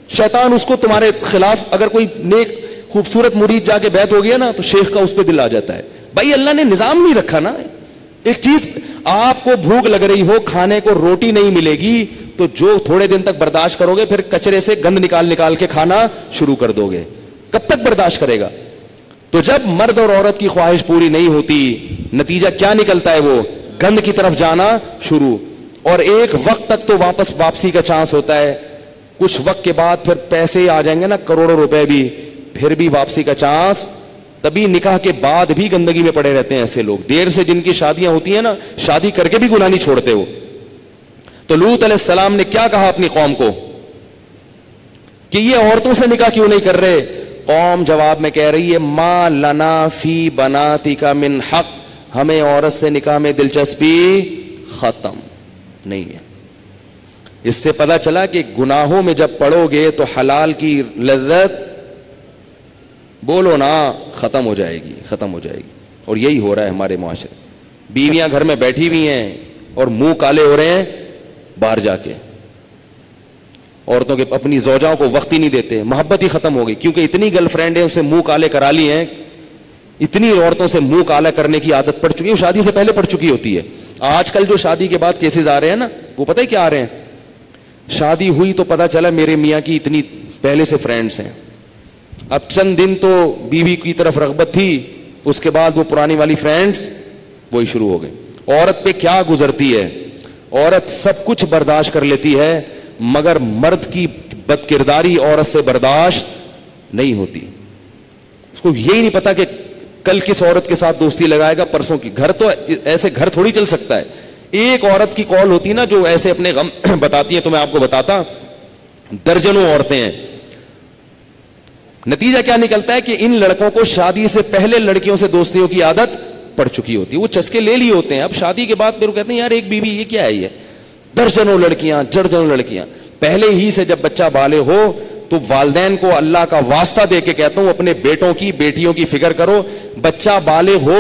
شیطان اس کو تمہارے خلاف, اگر کوئی نیک خوبصورت مرید جا کے بیعت ہو گیا نا تو شیخ کا اس پہ دل آ جاتا ہے. بھائی اللہ نے نظام نہیں رکھا نا. ایک چیز, آپ کو بھوک لگ رہی ہو, کھانے کو روٹی نہیں ملے گی, تو جو تھوڑے دن تک برداشت کرو گے, پھر کچرے سے گند نکال کے کھانا شروع کر دو گے. کب تک برداشت کرے گا؟ تو جب مرد اور عورت کی خواہش پوری نہیں ہوتی, نتیجہ کیا نکلتا ہے؟ وہ گند کی طرف جانا شروع. اور ایک وقت تک تو واپسی کا چانس ہوتا ہے, کچھ وقت کے بعد پھر پیسے آ جائیں گے نا, کروڑوں روپے بھی, پھر بھی واپسی کا چانس. تبھی نکاح کے بعد بھی گندگی میں پڑے رہتے ہیں ایسے لوگ. دیر سے جن کی شادیاں ہوتی ہیں نا, شادی کر کے بھی گناہ نہیں چھوڑتے وہ. تو لوط علیہ السلام نے کیا کہا اپنی قوم کو کہ یہ عورتوں سے نکاح کیوں نہیں کر رہے؟ قوم جواب میں کہہ رہی ہے, ما لنا فی بناتک من حق, ہمیں عورت سے نکاح میں دلچسپی ختم نہیں ہے. اس سے پتہ چلا کہ گناہوں میں جب پڑو گے تو حلال کی لذت, بولو نا, ختم ہو جائے گی, ختم ہو جائے گی. اور یہی ہو رہا ہے ہمارے معاشرے. بیویاں گھر میں بیٹھی ہوئی ہیں اور منہ کالے ہو رہے ہیں باہر جا کے. عورتوں کے اپنی زوجاؤں کو وقت ہی نہیں دیتے, محبت ہی ختم ہو گئی, کیونکہ اتنی گرل فرینڈ ہیں اسے منہ کالے کرا لی ہیں, اتنی عورتوں سے منہ کالا کرنے کی عادت پڑ چکی ہے, وہ شادی سے پہلے پڑ چکی ہوتی ہے. آج کل جو شادی کے بعد کیسز آ رہے ہیں نا, وہ پتہ ہے کیا آ رہے ہیں؟ شادی ہوئی تو پتہ چلا میرے میاں کی اتنی پہلے سے فرینڈز ہیں, اب چند دن تو بیوی کی طرف رغبت تھی, اس کے بعد وہ پرانی والی فرینڈز وہی شروع ہو گئے. عورت پہ کیا گزرتی ہے؟ عورت سب کچھ برداشت کر لیتی ہے, مگر مرد کی بد کرداری عورت سے برداشت نہیں ہوتی. اس کو یہی نہیں پتا کہ کل کس عورت کے ساتھ دوستی لگائے گا, پرسوں کی. گھر تو ایسے گھر تھوڑی چل سکتا ہے. ایک عورت کی کال ہوتی نا جو ایسے اپنے غم بتاتی ہے, تو میں آپ کو بتاتا, درجنوں عورتیں ہیں. نتیجہ کیا نکلتا ہے کہ ان لڑکوں کو شادی سے پہلے لڑکیوں سے دوستیوں کی عادت پڑ چکی ہوتی ہے, وہ چسکے لے لیے ہوتے ہیں. اب شادی کے بعد پھر وہ کہتے ہیں یار ایک بیوی یہ کیا ہے, یہ درجنوں لڑکیاں, درجنوں لڑکیاں. پہلے ہی سے جب بچہ بالغ ہو تو والدین کو اللہ کا واسطہ دے کے کہتا ہوں اپنے بیٹوں کی بیٹیوں کی فکر کرو. بچہ بالغ ہو,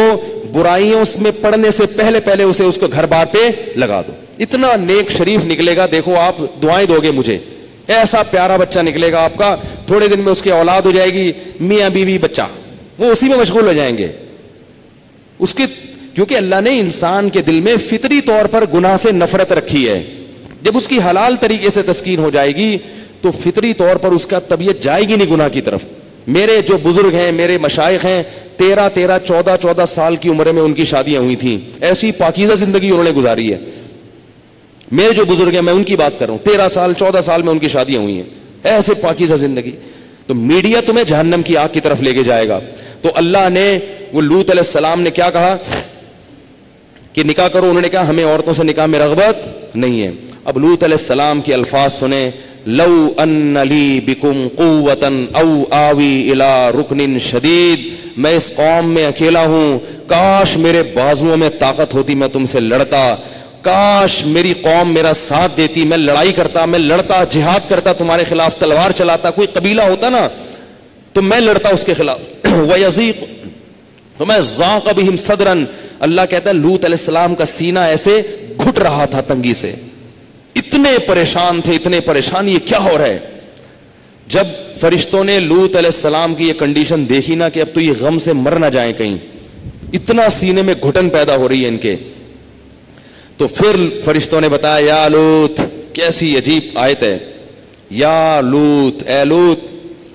برائیوں میں پڑنے سے پہلے اسے اس کو گھر بار پہ لگا دو. اتنا نیک شریف نکلے گا, دیکھو آپ دعائیں دو گے مجھے, ایسا پیارا بچہ نکلے گا آپ کا, تھوڑے دن میں اس کی اولاد ہو جائے گی, میاں بیوی بچہ, وہ اسی میں مشغول ہو جائیں گے. اس کی, کیونکہ اللہ نے انسان کے دل میں فطری طور پر گناہ سے نفرت رکھی ہے. جب اس کی حلال طریقے سے تسکین ہو جائے گی تو فطری طور پر اس کا طبیعت جائے گی نہیں گناہ کی طرف. میرے جو بزرگ ہیں, میرے مشائخ ہیں, 14 سال کی عمر میں ان کی شادیاں ہوئی تھیں, ایسی پاکیزہ زندگی انہوں نے گزاری ہے. میرے جو بزرگ ہیں میں ان کی بات کر رہا ہوں, 13 سال 14 سال میں ان کی شادیاں ہوئی ہیں, ایسے پاکیزہ زندگی. تو میڈیا تمہیں جہنم کی آگ کی طرف لے کے جائے گا. تو اللہ نے وہ لوط علیہ السلام نے کیا کہا کہ نکاح کرو, انہوں نے کہا ہمیں عورتوں سے نکاح میں رغبت نہیں ہے. اب لوط علیہ السلام کے الفاظ سنیں, لو ان لی بکم قوتا او آوی الی رکن شدید, میں اس قوم میں اکیلا ہوں, کاش میرے بازوؤں میں طاقت ہوتی میں تم سے لڑتا, کاش میری قوم میرا ساتھ دیتی, میں لڑائی کرتا, میں لڑتا, جہاد کرتا, تمہارے خلاف تلوار چلاتا, کوئی قبیلہ ہوتا نا تو میں لڑتا اس کے خلاف. وَيَزِيقُ, تو میں ضاق بہم صدرن, اللہ کہتا ہے لوط علیہ السلام کا سینہ ایسے گھٹ رہا تھا تنگی سے, اتنے پریشان تھے, اتنے پریشان, یہ کیا ہو رہا ہے. جب فرشتوں نے لوط علیہ السلام کی یہ کنڈیشن دیکھی نا کہ اب تو یہ غم سے مر نہ جائیں کہیں, اتنا سینے میں گھٹن پیدا ہو رہی ہے ان کے, تو پھر فرشتوں نے بتایا یا لوط, کیسی عجیب آیت ہے, یا لوط, اے لوط,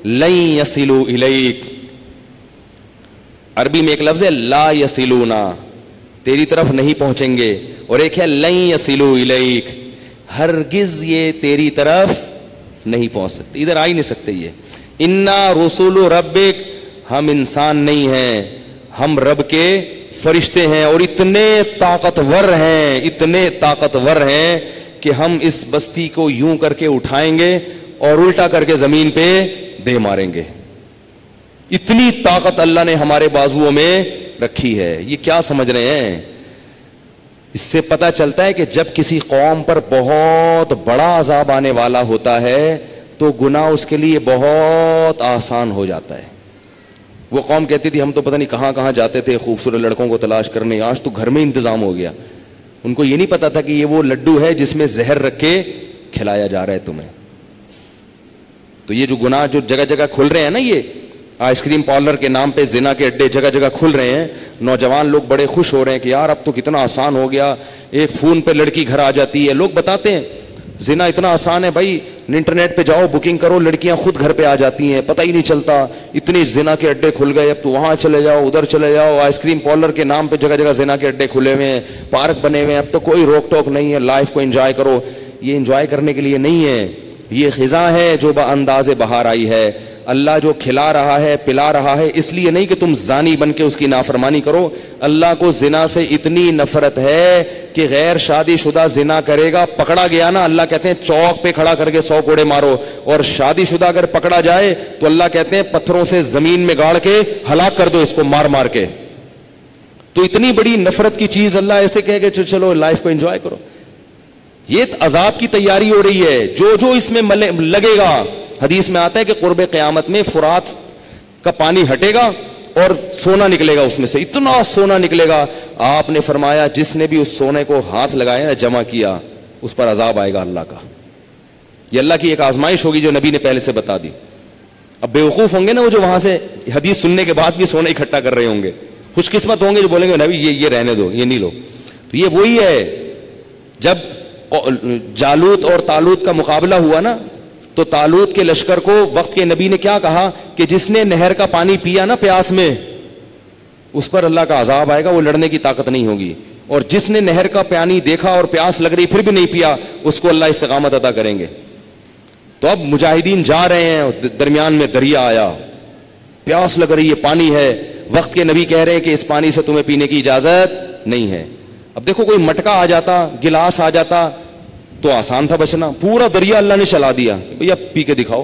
لن یصلوا الیک, عربی میں ایک لفظ ہے لا یصلونا, تیری طرف نہیں پہنچیں گے, اور ایک ہے لن یصلوا الیک, ہرگز یہ تیری طرف نہیں پہنچ سکتے, ادھر آ ہی نہیں سکتے. یہ انا رسول ربک, ہم انسان نہیں ہیں, ہم رب کے فرشتے ہیں, اور اتنے طاقتور ہیں, اتنے طاقتور ہیں کہ ہم اس بستی کو یوں کر کے اٹھائیں گے اور الٹا کر کے زمین پہ دے ماریں گے. اتنی طاقت اللہ نے ہمارے بازوؤں میں رکھی ہے. یہ کیا سمجھ رہے ہیں؟ اس سے پتا چلتا ہے کہ جب کسی قوم پر بہت بڑا عذاب آنے والا ہوتا ہے تو گناہ اس کے لیے بہت آسان ہو جاتا ہے. وہ قوم کہتی تھی ہم تو پتہ نہیں کہاں کہاں جاتے تھے خوبصورت لڑکوں کو تلاش کرنے, آج تو گھر میں انتظام ہو گیا. ان کو یہ نہیں پتا تھا کہ یہ وہ لڈو ہے جس میں زہر رکھ کے کھلایا جا رہا ہے تمہیں. تو یہ جو گناہ جو جگہ جگہ کھل رہے ہیں نا, یہ آئس کریم پارلر کے نام پہ زنا کے اڈے جگہ جگہ کھل رہے ہیں, نوجوان لوگ بڑے خوش ہو رہے ہیں کہ یار اب تو کتنا آسان ہو گیا, ایک فون پہ لڑکی گھر آ جاتی ہے. لوگ بتاتے ہیں زنا اتنا آسان ہے بھائی, انٹرنیٹ پہ جاؤ بکنگ کرو, لڑکیاں خود گھر پہ آ جاتی ہیں, پتہ ہی نہیں چلتا, اتنی زنا کے اڈے کھل گئے. اب تو وہاں چلے جاؤ, ادھر چلے جاؤ, آئس کریم پارلر کے نام پہ جگہ جگہ زنا کے اڈے کھلے ہوئے ہیں, پارک بنے ہوئے ہیں, اب تو کوئی روک ٹوک نہیں ہے, لائف کو انجوائے کرو. یہ انجوائے کرنے کے لیے نہیں ہے, یہ خزاں ہے جو بانداز بہار آئی ہے. اللہ جو کھلا رہا ہے پلا رہا ہے, اس لیے نہیں کہ تم زانی بن کے اس کی نافرمانی کرو. اللہ کو زنا سے اتنی نفرت ہے کہ غیر شادی شدہ زنا کرے گا, پکڑا گیا نا, اللہ کہتے ہیں چوک پہ کھڑا کر کے 100 کوڑے مارو, اور شادی شدہ اگر پکڑا جائے تو اللہ کہتے ہیں پتھروں سے زمین میں گاڑ کے ہلاک کر دو اس کو, مار مار کے. تو اتنی بڑی نفرت کی چیز اللہ ایسے کہے کہ چلو لائف کو انجوائے کرو. یہ عذاب کی تیاری ہو رہی ہے, جو اس میں لگے گا. حدیث میں آتا ہے کہ قرب قیامت میں فرات کا پانی ہٹے گا اور سونا نکلے گا اس میں سے, اتنا سونا نکلے گا. آپ نے فرمایا جس نے بھی اس سونے کو ہاتھ لگایا جمع کیا, اس پر عذاب آئے گا اللہ کا. یہ اللہ کی ایک آزمائش ہوگی جو نبی نے پہلے سے بتا دی. اب بیوقوف ہوں گے نا وہ جو وہاں سے حدیث سننے کے بعد بھی سونا اکٹھا کر رہے ہوں گے, خوش قسمت ہوں گے جو بولیں گے نبی یہ رہنے دو, یہ نہیں لو. تو یہ وہی ہے, جب جالوت اور طالوت کا مقابلہ ہوا نا تو طالوت کے لشکر کو وقت کے نبی نے کیا کہا کہ جس نے نہر کا پانی پیا نا پیاس میں, اس پر اللہ کا عذاب آئے گا, وہ لڑنے کی طاقت نہیں ہوگی. اور جس نے نہر کا پانی دیکھا اور پیاس لگ رہی پھر بھی نہیں پیا, اس کو اللہ استقامت عطا کریں گے. تو اب مجاہدین جا رہے ہیں, درمیان میں دریا آیا, پیاس لگ رہی ہے, پانی ہے. وقت کے نبی کہہ رہے ہیں کہ اس پانی سے تمہیں پینے کی اجازت نہیں ہے. اب دیکھو کوئی مٹکا آ جاتا, گلاس آ جاتا تو آسان تھا بچنا, پورا دریا اللہ نے چلا دیا, بھیا پی کے دکھاؤ.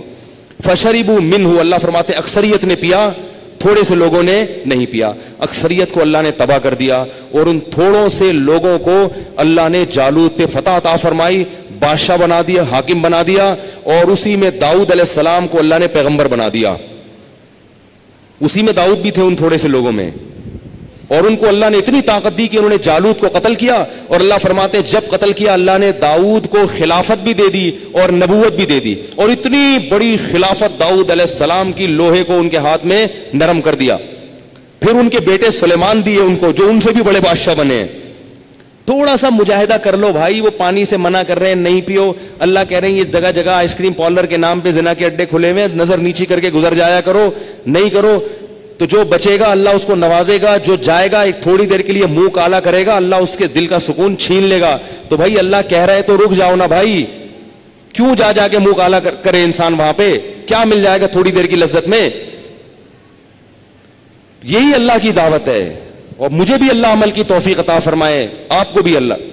فشربوا منہ, اللہ فرماتے اکثریت نے پیا, تھوڑے سے لوگوں نے نہیں پیا. اکثریت کو اللہ نے تباہ کر دیا, اور ان تھوڑوں سے لوگوں کو اللہ نے جالوت پہ فتح عطا فرمائی, بادشاہ بنا دیا, حاکم بنا دیا. اور اسی میں داؤد علیہ السلام کو اللہ نے پیغمبر بنا دیا. اسی میں داؤد بھی تھے ان تھوڑے سے لوگوں میں, اور ان کو اللہ نے اتنی طاقت دی کہ انہوں نے جالوت کو قتل کیا. اور اللہ فرماتے جب قتل کیا اللہ نے داؤد کو خلافت بھی دے دی اور نبوت بھی دے دی, اور اتنی بڑی خلافت داؤد علیہ السلام کی لوہے کو ان کے ہاتھ میں نرم کر دیا. پھر ان کے بیٹے سلیمان دیے ان کو, جو ان سے بھی بڑے بادشاہ بنے. تھوڑا سا مجاہدہ کر لو بھائی, وہ پانی سے منع کر رہے ہیں نہیں پیو, اللہ کہہ رہے ہیں یہ جگہ جگہ آئس کریم پارلر کے نام پہ زنا کے اڈے کھلے ہوئے, نظر نیچی کر کے گزر جایا کرو, نہیں کرو. تو جو بچے گا اللہ اس کو نوازے گا، جو جائے گا ایک تھوڑی دیر کے لیے منہ کالا کرے گا اللہ اس کے دل کا سکون چھین لے گا. تو بھائی اللہ کہہ رہے تو رک جاؤ نا بھائی، کیوں جا جا کے منہ کالا کرے انسان؟ وہاں پہ کیا مل جائے گا تھوڑی دیر کی لذت میں؟ یہی اللہ کی دعوت ہے. اور مجھے بھی اللہ عمل کی توفیق عطا فرمائے، آپ کو بھی اللہ.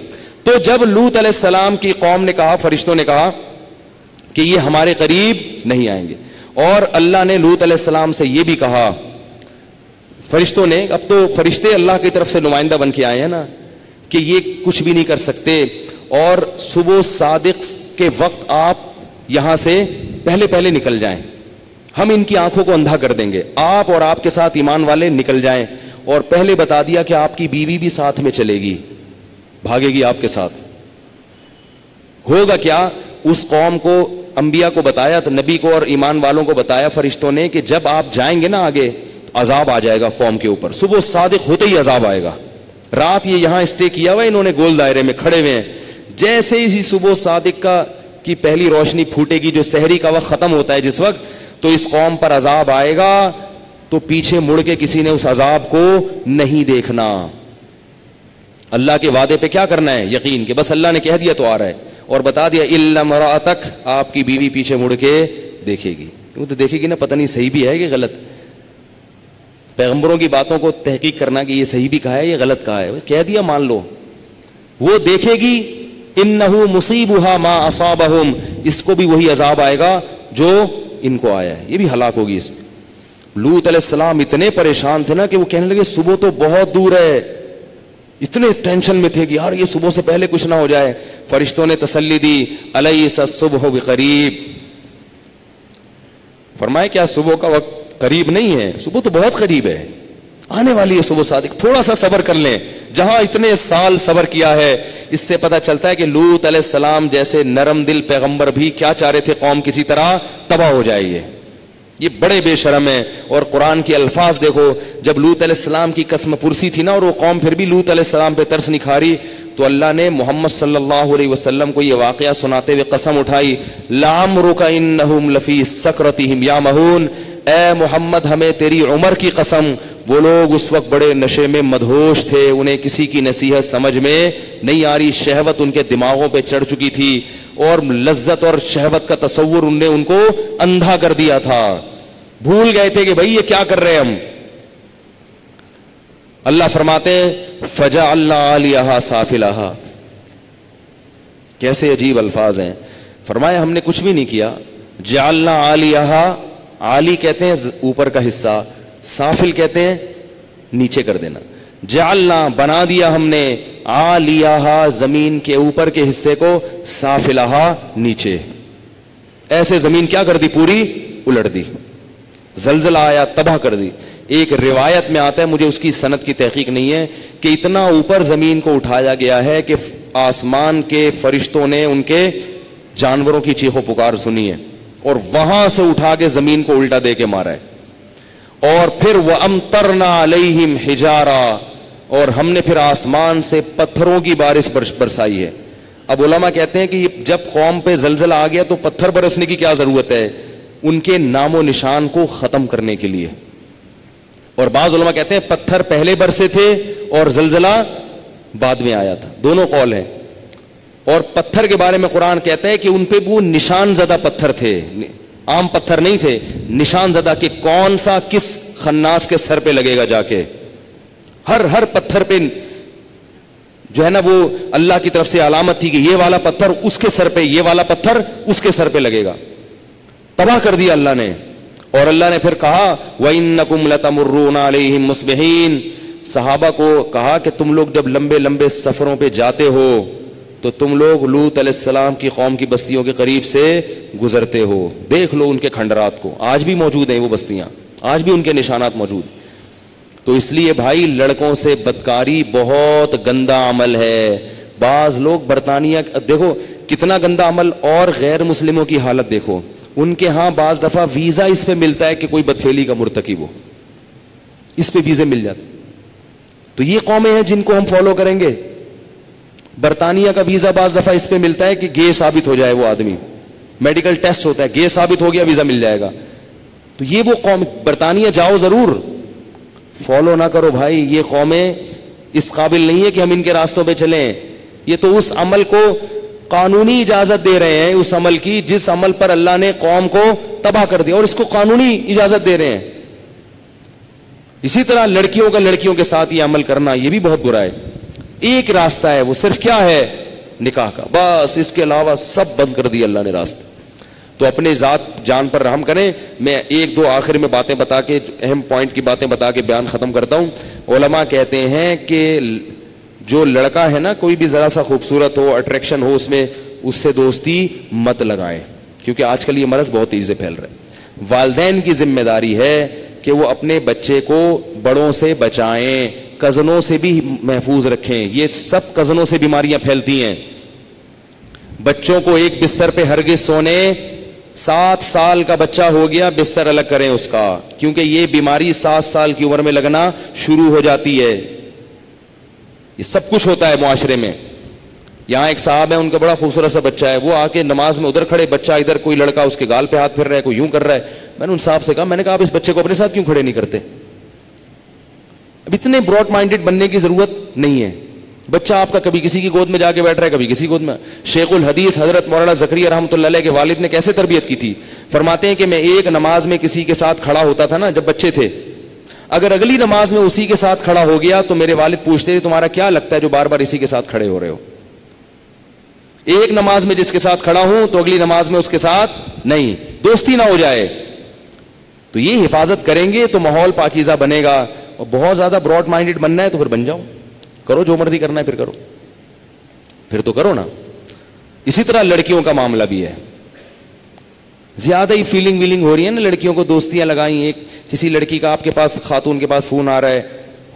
تو جب لوط علیہ السلام کی قوم نے کہا، فرشتوں نے کہا کہ یہ ہمارے قریب نہیں آئیں گے، اور اللہ نے لوط علیہ السلام سے یہ بھی کہا، فرشتوں نے، اب تو فرشتے اللہ کی طرف سے نمائندہ بن کے آئے ہیں نا، کہ یہ کچھ بھی نہیں کر سکتے، اور صبح صادق کے وقت آپ یہاں سے پہلے نکل جائیں، ہم ان کی آنکھوں کو اندھا کر دیں گے، آپ اور آپ کے ساتھ ایمان والے نکل جائیں. اور پہلے بتا دیا کہ آپ کی بیوی بھی ساتھ میں چلے گی، بھاگے گی آپ کے ساتھ. ہوگا کیا؟ اس قوم کو، انبیاء کو بتایا، تو نبی کو اور ایمان والوں کو بتایا فرشتوں نے کہ جب آپ جائیں گے نا آگے، عذاب آ جائے گا قوم کے اوپر. صبح صادق ہوتے ہی عذاب آئے گا. رات یہ یہاں اسٹے کیا ہوا، انہوں نے گول دائرے میں کھڑے ہوئے ہیں. جیسے ہی صبح صادق کی پہلی روشنی پھوٹے گی، جو سحری کا وقت ختم ہوتا ہے جس وقت، تو اس قوم پر عذاب آئے گا. تو پیچھے مڑ کے کسی نے اس عذاب کو نہیں دیکھنا. اللہ کے وعدے پہ کیا کرنا ہے؟ یقین، کہ بس اللہ نے کہہ دیا تو آ رہا ہے. اور بتا دیا الا امرأتک، آپ کی بیوی پیچھے مڑ کے دیکھے گی. وہ تو دیکھے گی نا، پتہ نہیں صحیح بھی ہے کہ غلط. پیغمبروں کی باتوں کو تحقیق کرنا کہ یہ صحیح بھی کہا ہے یہ غلط کہا ہے، کہہ دیا مان لو. وہ دیکھے گی، انہ مصیبھا ما اصابہم، اس کو بھی وہی عذاب آئے گا جو ان کو آیا ہے، یہ بھی ہلاک ہوگی اس میں. لوط علیہ السلام اتنے پریشان تھے نا کہ وہ کہنے لگے صبح تو بہت دور ہے. اتنے ٹینشن میں تھے کہ یار یہ صبح سے پہلے کچھ نہ ہو جائے. فرشتوں نے تسلی دی، الیس الصبح بقریب، فرمایا کیا صبح کا وقت قریب نہیں ہے؟ صبح تو بہت قریب ہے، آنے والی ہے صبح صادق. تھوڑا سا صبر کر لیں. جہاں اتنے سال صبر کیا ہے، اس سے پتہ چلتا ہے کہ لوط علیہ السلام جیسے نرم دل پیغمبر بھی کیا چاہ رہے تھے؟ قوم کسی طرح تباہ ہو جائے. یہ بڑے بے شرم ہیں. اور قرآن کے الفاظ دیکھو، جب لوط علیہ السلام کی قسم پرسی تھی نا، اور وہ قوم پھر بھی لوط علیہ السلام پہ ترس نہیں کھا رہی، تو اللہ نے محمد صلی اللہ علیہ وسلم کو یہ واقعہ سناتے ہوئے قسم اٹھائی، لعمرک انہم لفی سکرتہم یعمہون، اے محمد ہمیں تیری عمر کی قسم، وہ لوگ اس وقت بڑے نشے میں مدہوش تھے، انہیں کسی کی نصیحت سمجھ میں نہیں آ رہی، شہوت ان کے دماغوں پہ چڑھ چکی تھی، اور لذت اور شہوت کا تصور ان نے ان کو اندھا کر دیا تھا. بھول گئے تھے کہ بھائی یہ کیا کر رہے ہم. اللہ فرماتے ہیں فجعلنا عالیہا سافلہا، کیسے عجیب الفاظ ہیں. فرمایا ہم نے کچھ بھی نہیں کیا. جعلنا عالیہا، عالی کہتے ہیں اوپر کا حصہ، سافل کہتے ہیں نیچے کر دینا. جعلنا بنا دیا ہم نے، عالیہا زمین کے اوپر کے حصے کو، سافلہا نیچے. ایسے زمین کیا کر دی؟ پوری الٹ دی. زلزلہ آیا، تباہ کر دی. ایک روایت میں آتا ہے، مجھے اس کی سند کی تحقیق نہیں ہے، کہ اتنا اوپر زمین کو اٹھایا گیا ہے کہ آسمان کے فرشتوں نے ان کے جانوروں کی چیخو پکار سنی ہے، اور وہاں سے اٹھا کے زمین کو الٹا دے کے مارا ہے. اور پھر وَأَمْطَرْنَا عَلَيْهِمْ حِجَارًا، اور ہم نے پھر آسمان سے پتھروں کی بارش برسائی ہے. اب علماء کہتے ہیں کہ جب قوم پہ زلزلہ آ گیا تو پتھر برسنے کی کیا ضرورت ہے؟ ان کے نام و نشان کو ختم کرنے کے لیے. اور بعض علماء کہتے ہیں پتھر پہلے برسے تھے اور زلزلہ بعد میں آیا تھا. دونوں قول ہیں. اور پتھر کے بارے میں قرآن کہتا ہے کہ ان پہ وہ نشان زدہ پتھر تھے، عام پتھر نہیں تھے، نشان زدہ، کہ کون سا کس خناس کے سر پہ لگے گا جا کے. ہر پتھر پہ جو ہے نا وہ اللہ کی طرف سے علامت تھی کہ یہ والا پتھر اس کے سر پہ، یہ والا پتھر اس کے سر پہ لگے گا. تباہ کر دیا اللہ نے. اور اللہ نے پھر کہا وَإِنَّكُمْ لَتَمُرُّونَ عَلَيْهِمْ مُصْبِحِينَ، صحابہ کو کہا کہ تم لوگ جب لمبے لمبے سفروں پہ جاتے ہو تو تم لوگ لوط علیہ السلام کی قوم کی بستیوں کے قریب سے گزرتے ہو. دیکھ لو ان کے کھنڈرات کو، آج بھی موجود ہیں وہ بستیاں، آج بھی ان کے نشانات موجود. تو اس لیے بھائی لڑکوں سے بدکاری بہت گندا عمل ہے. بعض لوگ برطانیہ دیکھو کتنا گندا عمل، اور غیر مسلموں کی حالت دیکھو. ان کے ہاں بعض دفعہ ویزا اس پہ ملتا ہے کہ کوئی بدفعلی کا مرتکب ہو، اس پہ ویزے مل جاتے. تو یہ قومیں ہیں جن کو ہم فالو کریں گے. برطانیہ کا ویزا بعض دفعہ اس پہ ملتا ہے کہ گے ثابت ہو جائے وہ آدمی، میڈیکل ٹیسٹ ہوتا ہے، گے ثابت ہو گیا ویزا مل جائے گا. تو یہ وہ قوم، برطانیہ جاؤ ضرور فالو نہ کرو بھائی. یہ قومیں اس قابل نہیں ہے کہ ہم ان کے راستوں پہ چلیں. یہ تو اس عمل کو قانونی اجازت دے رہے ہیں, اس عمل کی جس عمل پر اللہ نے قوم کو تباہ کر دیا, اور اس کو قانونی اجازت دے رہے ہیں. اسی طرح لڑکیوں کا لڑکیوں کے ساتھ یہ عمل کرنا, یہ بھی بہت برا ہے. ایک راستہ ہے, وہ صرف کیا ہے؟ نکاح کا, بس. اس کے علاوہ سب بند کر دیا اللہ نے راستے. تو اپنے ذات جان پر رحم کریں. میں ایک دو آخر میں باتیں بتا کے, اہم پوائنٹ کی باتیں بتا کے بیان ختم کرتا ہوں. علماء کہتے ہیں کہ جو لڑکا ہے نا, کوئی بھی ذرا سا خوبصورت ہو, اٹریکشن ہو اس میں, اس سے دوستی مت لگائیں, کیونکہ آج کل یہ مرض بہت تیزی سے پھیل رہا ہے. والدین کی ذمہ داری ہے کہ وہ اپنے بچے کو بڑوں سے بچائیں, کزنوں سے بھی محفوظ رکھیں. یہ سب کزنوں سے بیماریاں پھیلتی ہیں. بچوں کو ایک بستر پہ ہرگز سونے, 7 سال کا بچہ ہو گیا بستر الگ کریں اس کا, کیونکہ یہ بیماری 7 سال کی عمر میں لگنا شروع ہو جاتی ہے. یہ سب کچھ ہوتا ہے معاشرے میں. یہاں ایک صاحب ہے, ان کا بڑا خوبصورت سا بچہ ہے, وہ آ کے نماز میں ادھر کھڑے, بچہ ادھر, کوئی لڑکا اس کے گال پہ ہاتھ پھر رہا ہے, کوئی یوں کر رہا ہے. میں نے ان صاحب سے کہا, میں نے کہا آپ اس بچے کو اپنے ساتھ کیوں کھڑے نہیں کرتے؟ اب اتنے براڈ مائنڈڈ بننے کی ضرورت نہیں ہے. بچہ آپ کا کبھی کسی کی گود میں جا کے بیٹھ رہا ہے, کبھی کسی گود میں. شیخ الحدیث حضرت مولانا زکریا رحمۃ اللہ علیہ کے والد نے کیسے تربیت کی تھی؟ فرماتے ہیں کہ میں ایک نماز میں کسی کے ساتھ کھڑا ہوتا تھا نا, جب بچے تھے, اگر اگلی نماز میں اسی کے ساتھ کھڑا ہو گیا تو میرے والد پوچھتے تھے تمہارا کیا لگتا ہے جو بار بار اسی کے ساتھ کھڑے ہو رہے ہو؟ ایک نماز میں جس کے ساتھ کھڑا ہوں تو اگلی نماز میں اس کے ساتھ نہیں, دوستی نہ ہو جائے. تو یہ حفاظت کریں گے تو ماحول پاکیزہ بنے گا. اور بہت زیادہ براڈ مائنڈڈ بننا ہے تو پھر بن جاؤ, کرو جو مرضی کرنا ہے, پھر کرو, پھر تو کرو نا. اسی طرح لڑکیوں کا معاملہ بھی ہے. زیادہ ہی فیلنگ ویلنگ ہو رہی ہے نا, لڑکیوں کو دوستیاں لگائیں. ایک کسی لڑکی کا آپ کے پاس, خاتون کے پاس فون آ رہا ہے,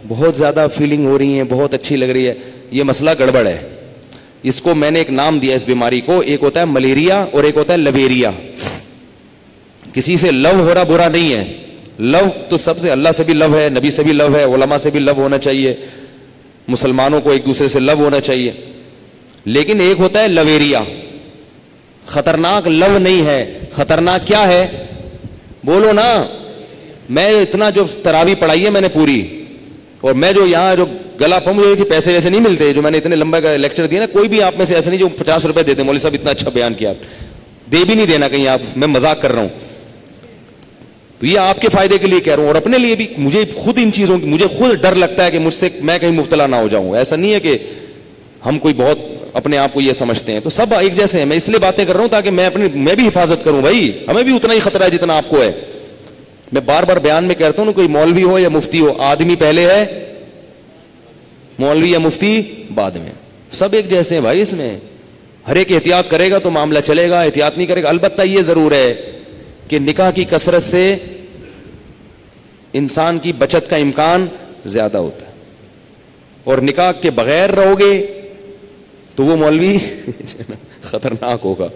بہت زیادہ فیلنگ ہو رہی ہیں, بہت اچھی لگ رہی ہے. یہ مسئلہ گڑبڑ ہے. اس کو میں نے ایک نام دیا اس بیماری کو, ایک ہوتا ہے ملیریا اور ایک ہوتا ہے لویریا. کسی سے لو ہو رہا برا نہیں ہے, لو تو سب سے, اللہ سے بھی لو ہے, نبی سے بھی لو ہے, علماء سے بھی لو ہونا چاہیے, مسلمانوں کو ایک دوسرے سے لو ہونا چاہیے. لیکن ایک ہوتا ہے لویریا. خطرناک لو نہیں ہے. خطرناک کیا ہے؟ بولو نا. میں اتنا جو تراویح پڑھائی ہے میں نے پوری, اور میں جو یہاں جو گلا پم جو پیسے ویسے نہیں ملتے, جو میں نے اتنے لمبا کا لیکچر دیا نا, کوئی بھی آپ میں سے ایسا نہیں جو 50 روپے دیتے, مولوی صاحب اتنا اچھا بیان کیا, دے بھی نہیں دینا کہیں آپ, میں مذاق کر رہا ہوں. تو یہ آپ کے فائدے کے لیے کہہ رہا ہوں, اور اپنے لیے بھی. مجھے خود ان چیزوں کی, مجھے خود ڈر لگتا ہے کہ مجھ سے میں کہیں مبتلا نہ ہو جاؤں. ایسا نہیں ہے کہ ہم کوئی بہت اپنے آپ کو یہ سمجھتے ہیں, تو سب ایک جیسے ہیں. میں اس لیے باتیں کر رہا ہوں تاکہ میں بھی حفاظت کروں. بھائی ہمیں بھی اتنا ہی خطرہ ہے جتنا آپ کو ہے. میں بار بار بیان میں کہتا ہوں نا, کوئی مولوی ہو یا مفتی ہو, آدمی پہلے ہے, مولوی یا مفتی بعد میں. سب ایک جیسے ہیں بھائی. اس میں ہر ایک احتیاط کرے گا تو معاملہ چلے گا, احتیاط نہیں کرے گا. البتہ یہ ضرور ہے کہ نکاح کی کثرت سے انسان کی بچت کا امکان زیادہ ہوتا ہے, اور نکاح کے بغیر رہو گے تو وہ مولوی خطرناک ہوگا.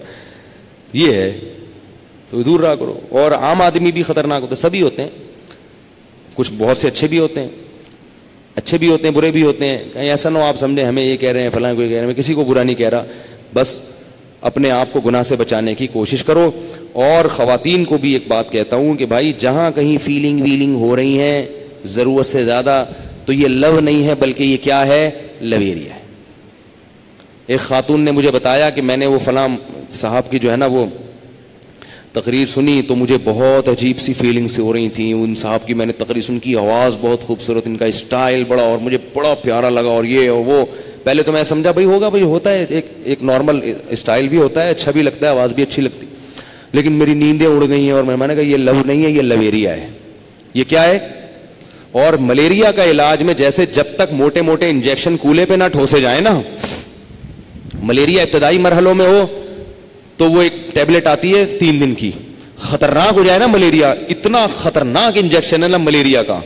یہ ہے تو دور رہا کرو. اور عام آدمی بھی خطرناک ہوتا ہے, سبھی ہوتے ہیں. کچھ بہت سے اچھے بھی ہوتے ہیں, اچھے بھی ہوتے ہیں, برے بھی ہوتے ہیں. کہیں ایسا نہ ہو آپ سمجھیں ہمیں یہ کہہ رہے ہیں فلاں کوئی کہہ رہے ہیں, میں کسی کو برا نہیں کہہ رہا. بس اپنے آپ کو گناہ سے بچانے کی کوشش کرو. اور خواتین کو بھی ایک بات کہتا ہوں کہ بھائی جہاں کہیں فیلنگ ویلنگ ہو رہی ہیں ضرورت سے زیادہ, تو یہ لو نہیں ہے بلکہ یہ کیا ہے؟ لویریا ہے. ایک خاتون نے مجھے بتایا کہ میں نے وہ فلاں صاحب کی جو ہے نا وہ تقریر سنی تو مجھے بہت عجیب سی فیلنگ سے ہو رہی تھیں. ان صاحب کی میں نے تقریر سن کی, آواز بہت خوبصورت, ان کا اسٹائل بڑا, اور مجھے بڑا پیارا لگا, اور یہ اور وہ. پہلے تو میں سمجھا بھائی ہوگا, بھائی ہوتا ہے, ایک نارمل اسٹائل بھی ہوتا ہے, اچھا بھی لگتا ہے, آواز بھی اچھی لگتی. لیکن میری نیندیں اڑ گئی ہیں, اور میں نے کہا یہ لو نہیں ہے, یہ لویریا ہے. یہ کیا ہے؟ اور ملیریا کا علاج میں جیسے جب تک موٹے موٹے انجیکشن کولے پہ نہ ٹھوسے جائیں نا, ملیریا ابتدائی مرحلوں میں ہو تو وہ ایک ٹیبلٹ آتی ہے 3 دن کی. خطرناک ہو جائے نا ملیریا, اتنا خطرناک انجیکشن ہے نا ملیریا کا,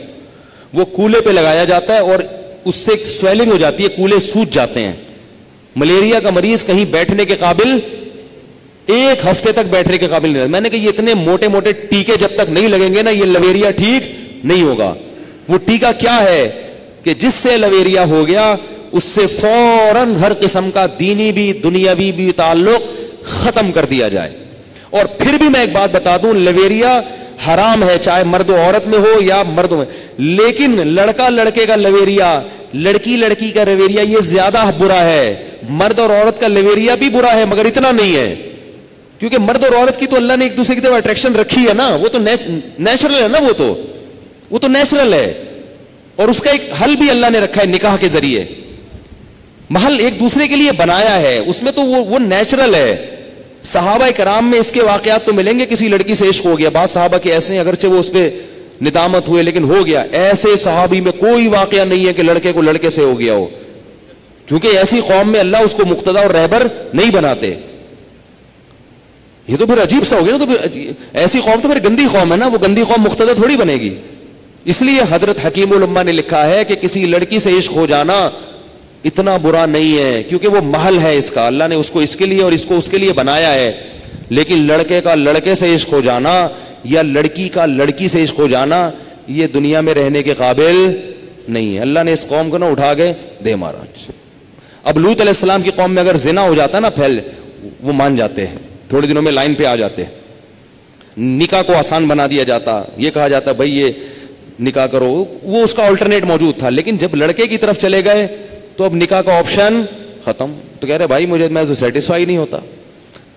وہ کولے پہ لگایا جاتا ہے اور اس سے سویلنگ ہو جاتی ہے, کولے سوج جاتے ہیں. ملیریا کا مریض کہیں بیٹھنے کے قابل, 1 ہفتے تک بیٹھنے کے قابل نہیں رہتا. میں نے کہا یہ اتنے موٹے موٹے ٹیکے جب تک نہیں لگیں گے نا یہ لویریا ٹھیک نہیں ہوگا. وہ ٹیکا کیا ہے کہ جس سے لویریا ہو گیا اس سے فوراً ہر قسم کا دینی بھی دنیاوی بھی تعلق ختم کر دیا جائے. اور پھر بھی میں ایک بات بتا دوں, لویریا حرام ہے، چاہے مرد و عورت میں ہو یا مردوں میں. لیکن لڑکا لڑکے کا لویریا، لڑکی لڑکی کا رویریا یہ زیادہ برا ہے. مرد اور عورت کا لویریا بھی برا ہے مگر اتنا نہیں ہے، کیونکہ مرد اور عورت کی تو اللہ نے ایک دوسرے کی طرف اٹریکشن رکھی ہے نا، وہ تو نیچرل ہے نا، وہ تو نیچرل ہے. اور اس کا ایک حل بھی اللہ نے رکھا ہے نکاح کے ذریعے، محل ایک دوسرے کے لیے بنایا ہے، اس میں تو وہ نیچرل ہے. صحابہ کرام میں اس کے واقعات تو ملیں گے، کسی لڑکی سے عشق ہو گیا، بعض صحابہ کے ایسے ہیں اگرچہ وہ اس پہ ندامت ہوئے لیکن ہو گیا. ایسے صحابی میں کوئی واقعہ نہیں ہے کہ لڑکے کو لڑکے سے ہو گیا ہو، کیونکہ ایسی قوم میں اللہ اس کو مقتدی اور رہبر نہیں بناتے. یہ تو پھر عجیب سا ہو گیا نا، تو پھر ایسی قوم تو پھر گندی قوم ہے نا، وہ گندی قوم مقتدی تھوڑی بنے گی. اس لیے حضرت حکیم الامہ نے لکھا ہے کہ کسی لڑکی سے عشق ہو جانا اتنا برا نہیں ہے، کیونکہ وہ محل ہے اس کا، اللہ نے اس کو اس کے لیے اور اس کو اس کے لیے بنایا ہے. لیکن لڑکے کا لڑکے سے عشق ہو جانا یا لڑکی کا لڑکی سے عشق ہو جانا یہ دنیا میں رہنے کے قابل نہیں ہے. اللہ نے اس قوم کو نا اٹھا کے دے مارا. اب لوط علیہ السلام کی قوم میں اگر زنا ہو جاتا نا پھیل، وہ مان جاتے ہیں، تھوڑے دنوں میں لائن پہ آ جاتے. نکاح کو آسان بنا دیا جاتا، یہ کہا جاتا بھائی یہ نکاح کرو، وہ اس کا آلٹرنیٹ موجود تھا. لیکن جب لڑکے کی طرف چلے گئے تو اب نکاح کا آپشن ختم. تو کہہ رہے بھائی میں تو سیٹسفائی نہیں ہوتا.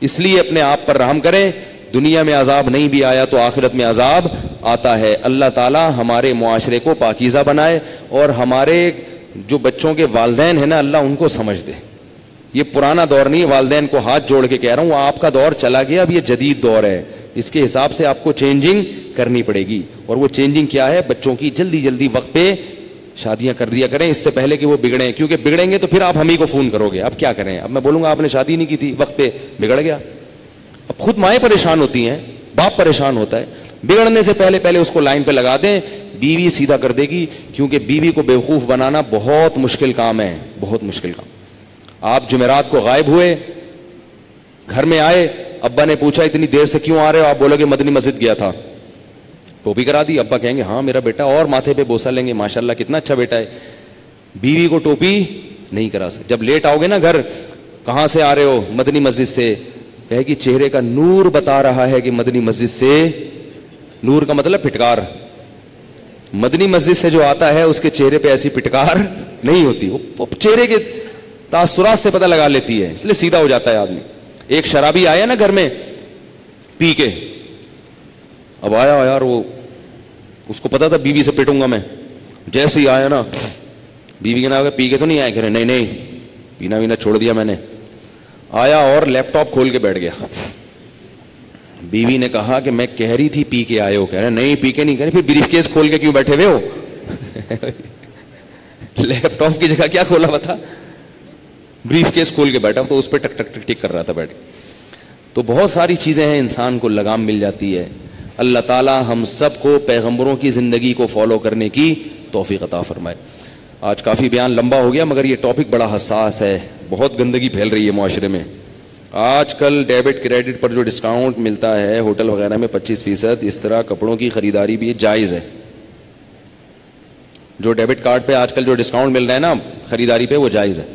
اس لیے اپنے آپ پر رحم کریں. دنیا میں عذاب نہیں بھی آیا تو آخرت میں عذاب آتا ہے. اللہ تعالی ہمارے معاشرے کو پاکیزہ بنائے اور ہمارے جو بچوں کے والدین ہیں نا اللہ ان کو سمجھ دے. یہ پرانا دور نہیں، والدین کو ہاتھ جوڑ کے کہہ رہا ہوں آپ کا دور چلا گیا، اب یہ جدید دور ہے. اس کے حساب سے آپ کو چینجنگ کرنی پڑے گی. اور وہ چینجنگ کیا ہے؟ بچوں کی جلدی جلدی وقت پہ شادیاں کر دیا کریں اس سے پہلے کہ وہ بگڑیں، کیونکہ بگڑیں گے تو پھر آپ ہم ہی کو فون کرو گے. اب کیا کریں؟ اب میں بولوں گا آپ نے شادی نہیں کی تھی، وقت پہ بگڑ گیا. اب خود مائیں پریشان ہوتی ہیں، باپ پریشان ہوتا ہے. بگڑنے سے پہلے پہلے اس کو لائن پہ لگا دیں، بیوی سیدھا کر دے گی. کیونکہ بیوی کو بیوقوف بنانا بہت مشکل کام ہے، بہت مشکل کام. آپ جمعرات کو غائب ہوئے، گھر میں آئے، ابا نے پوچھا اتنی دیر سے کیوں آ رہے ہو؟ آپ بولو کہ مدنی مسجد گیا تھا. ٹوپی کرا دی، ابا کہیں گے ہاں میرا بیٹا، اور ماتھے پہ بوسہ لیں گے ماشاءاللہ کتنا اچھا بیٹا ہے. بیوی کو ٹوپی نہیں کرا سکتے. جب لیٹ آؤ گے نا گھر، کہاں سے آ رہے ہو؟ مدنی مسجد سے. کہے کہ چہرے کا نور بتا رہا ہے کہ مدنی مسجد سے. نور کا مطلب پھٹکار. مدنی مسجد سے جو آتا ہے اس کے چہرے پہ ایسی پھٹکار نہیں ہوتی، وہ چہرے کے تاثرات سے پتہ لگا لیتی ہے، اس لیے سیدھا ہو جاتا ہے آدمی. ایک شرابی آیا نا گھر میں پی کے، اب آیا یار وہ اس کو پتا تھا بیوی سے پیٹوں گا میں. جیسے ہی آیا نا بیوی کے نام پی کے تو نہیں آیا، کہہ رہے نہیں پینا وینا چھوڑ دیا میں نے. آیا اور لیپ ٹاپ کھول کے بیٹھ گیا. بیوی نے کہا کہ میں کہہ رہی تھی پی کے آئے ہو، کہہ رہے نہیں پی کے نہیں. کہہ رہے پھر بریف کیس کھول کے کیوں بیٹھے ہوئے ہو؟ لیپ ٹاپ کی جگہ کیا کھولا ہوا تھا؟ بریف کیس کھول کے بیٹھا تو اس پہ ٹک ٹک ٹک ٹک کر رہا تھا بیٹھ کے. تو بہت ساری چیزیں ہیں انسان کو لگام مل جاتی ہے. اللہ تعالی ہم سب کو پیغمبروں کی زندگی کو فالو کرنے کی توفیق عطا فرمائے. آج کافی بیان لمبا ہو گیا مگر یہ ٹاپک بڑا حساس ہے. بہت گندگی پھیل رہی ہے معاشرے میں. آج کل ڈیبٹ کریڈٹ پر جو ڈسکاؤنٹ ملتا ہے ہوٹل وغیرہ میں 25%، اس طرح کپڑوں کی خریداری بھی جائز ہے. جو ڈیبٹ کارڈ پہ آج کل جو ڈسکاؤنٹ مل رہا ہے نا خریداری پہ وہ جائز ہے.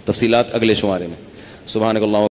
تفصیلات اگلے شمارے میں. سبحانک اللہ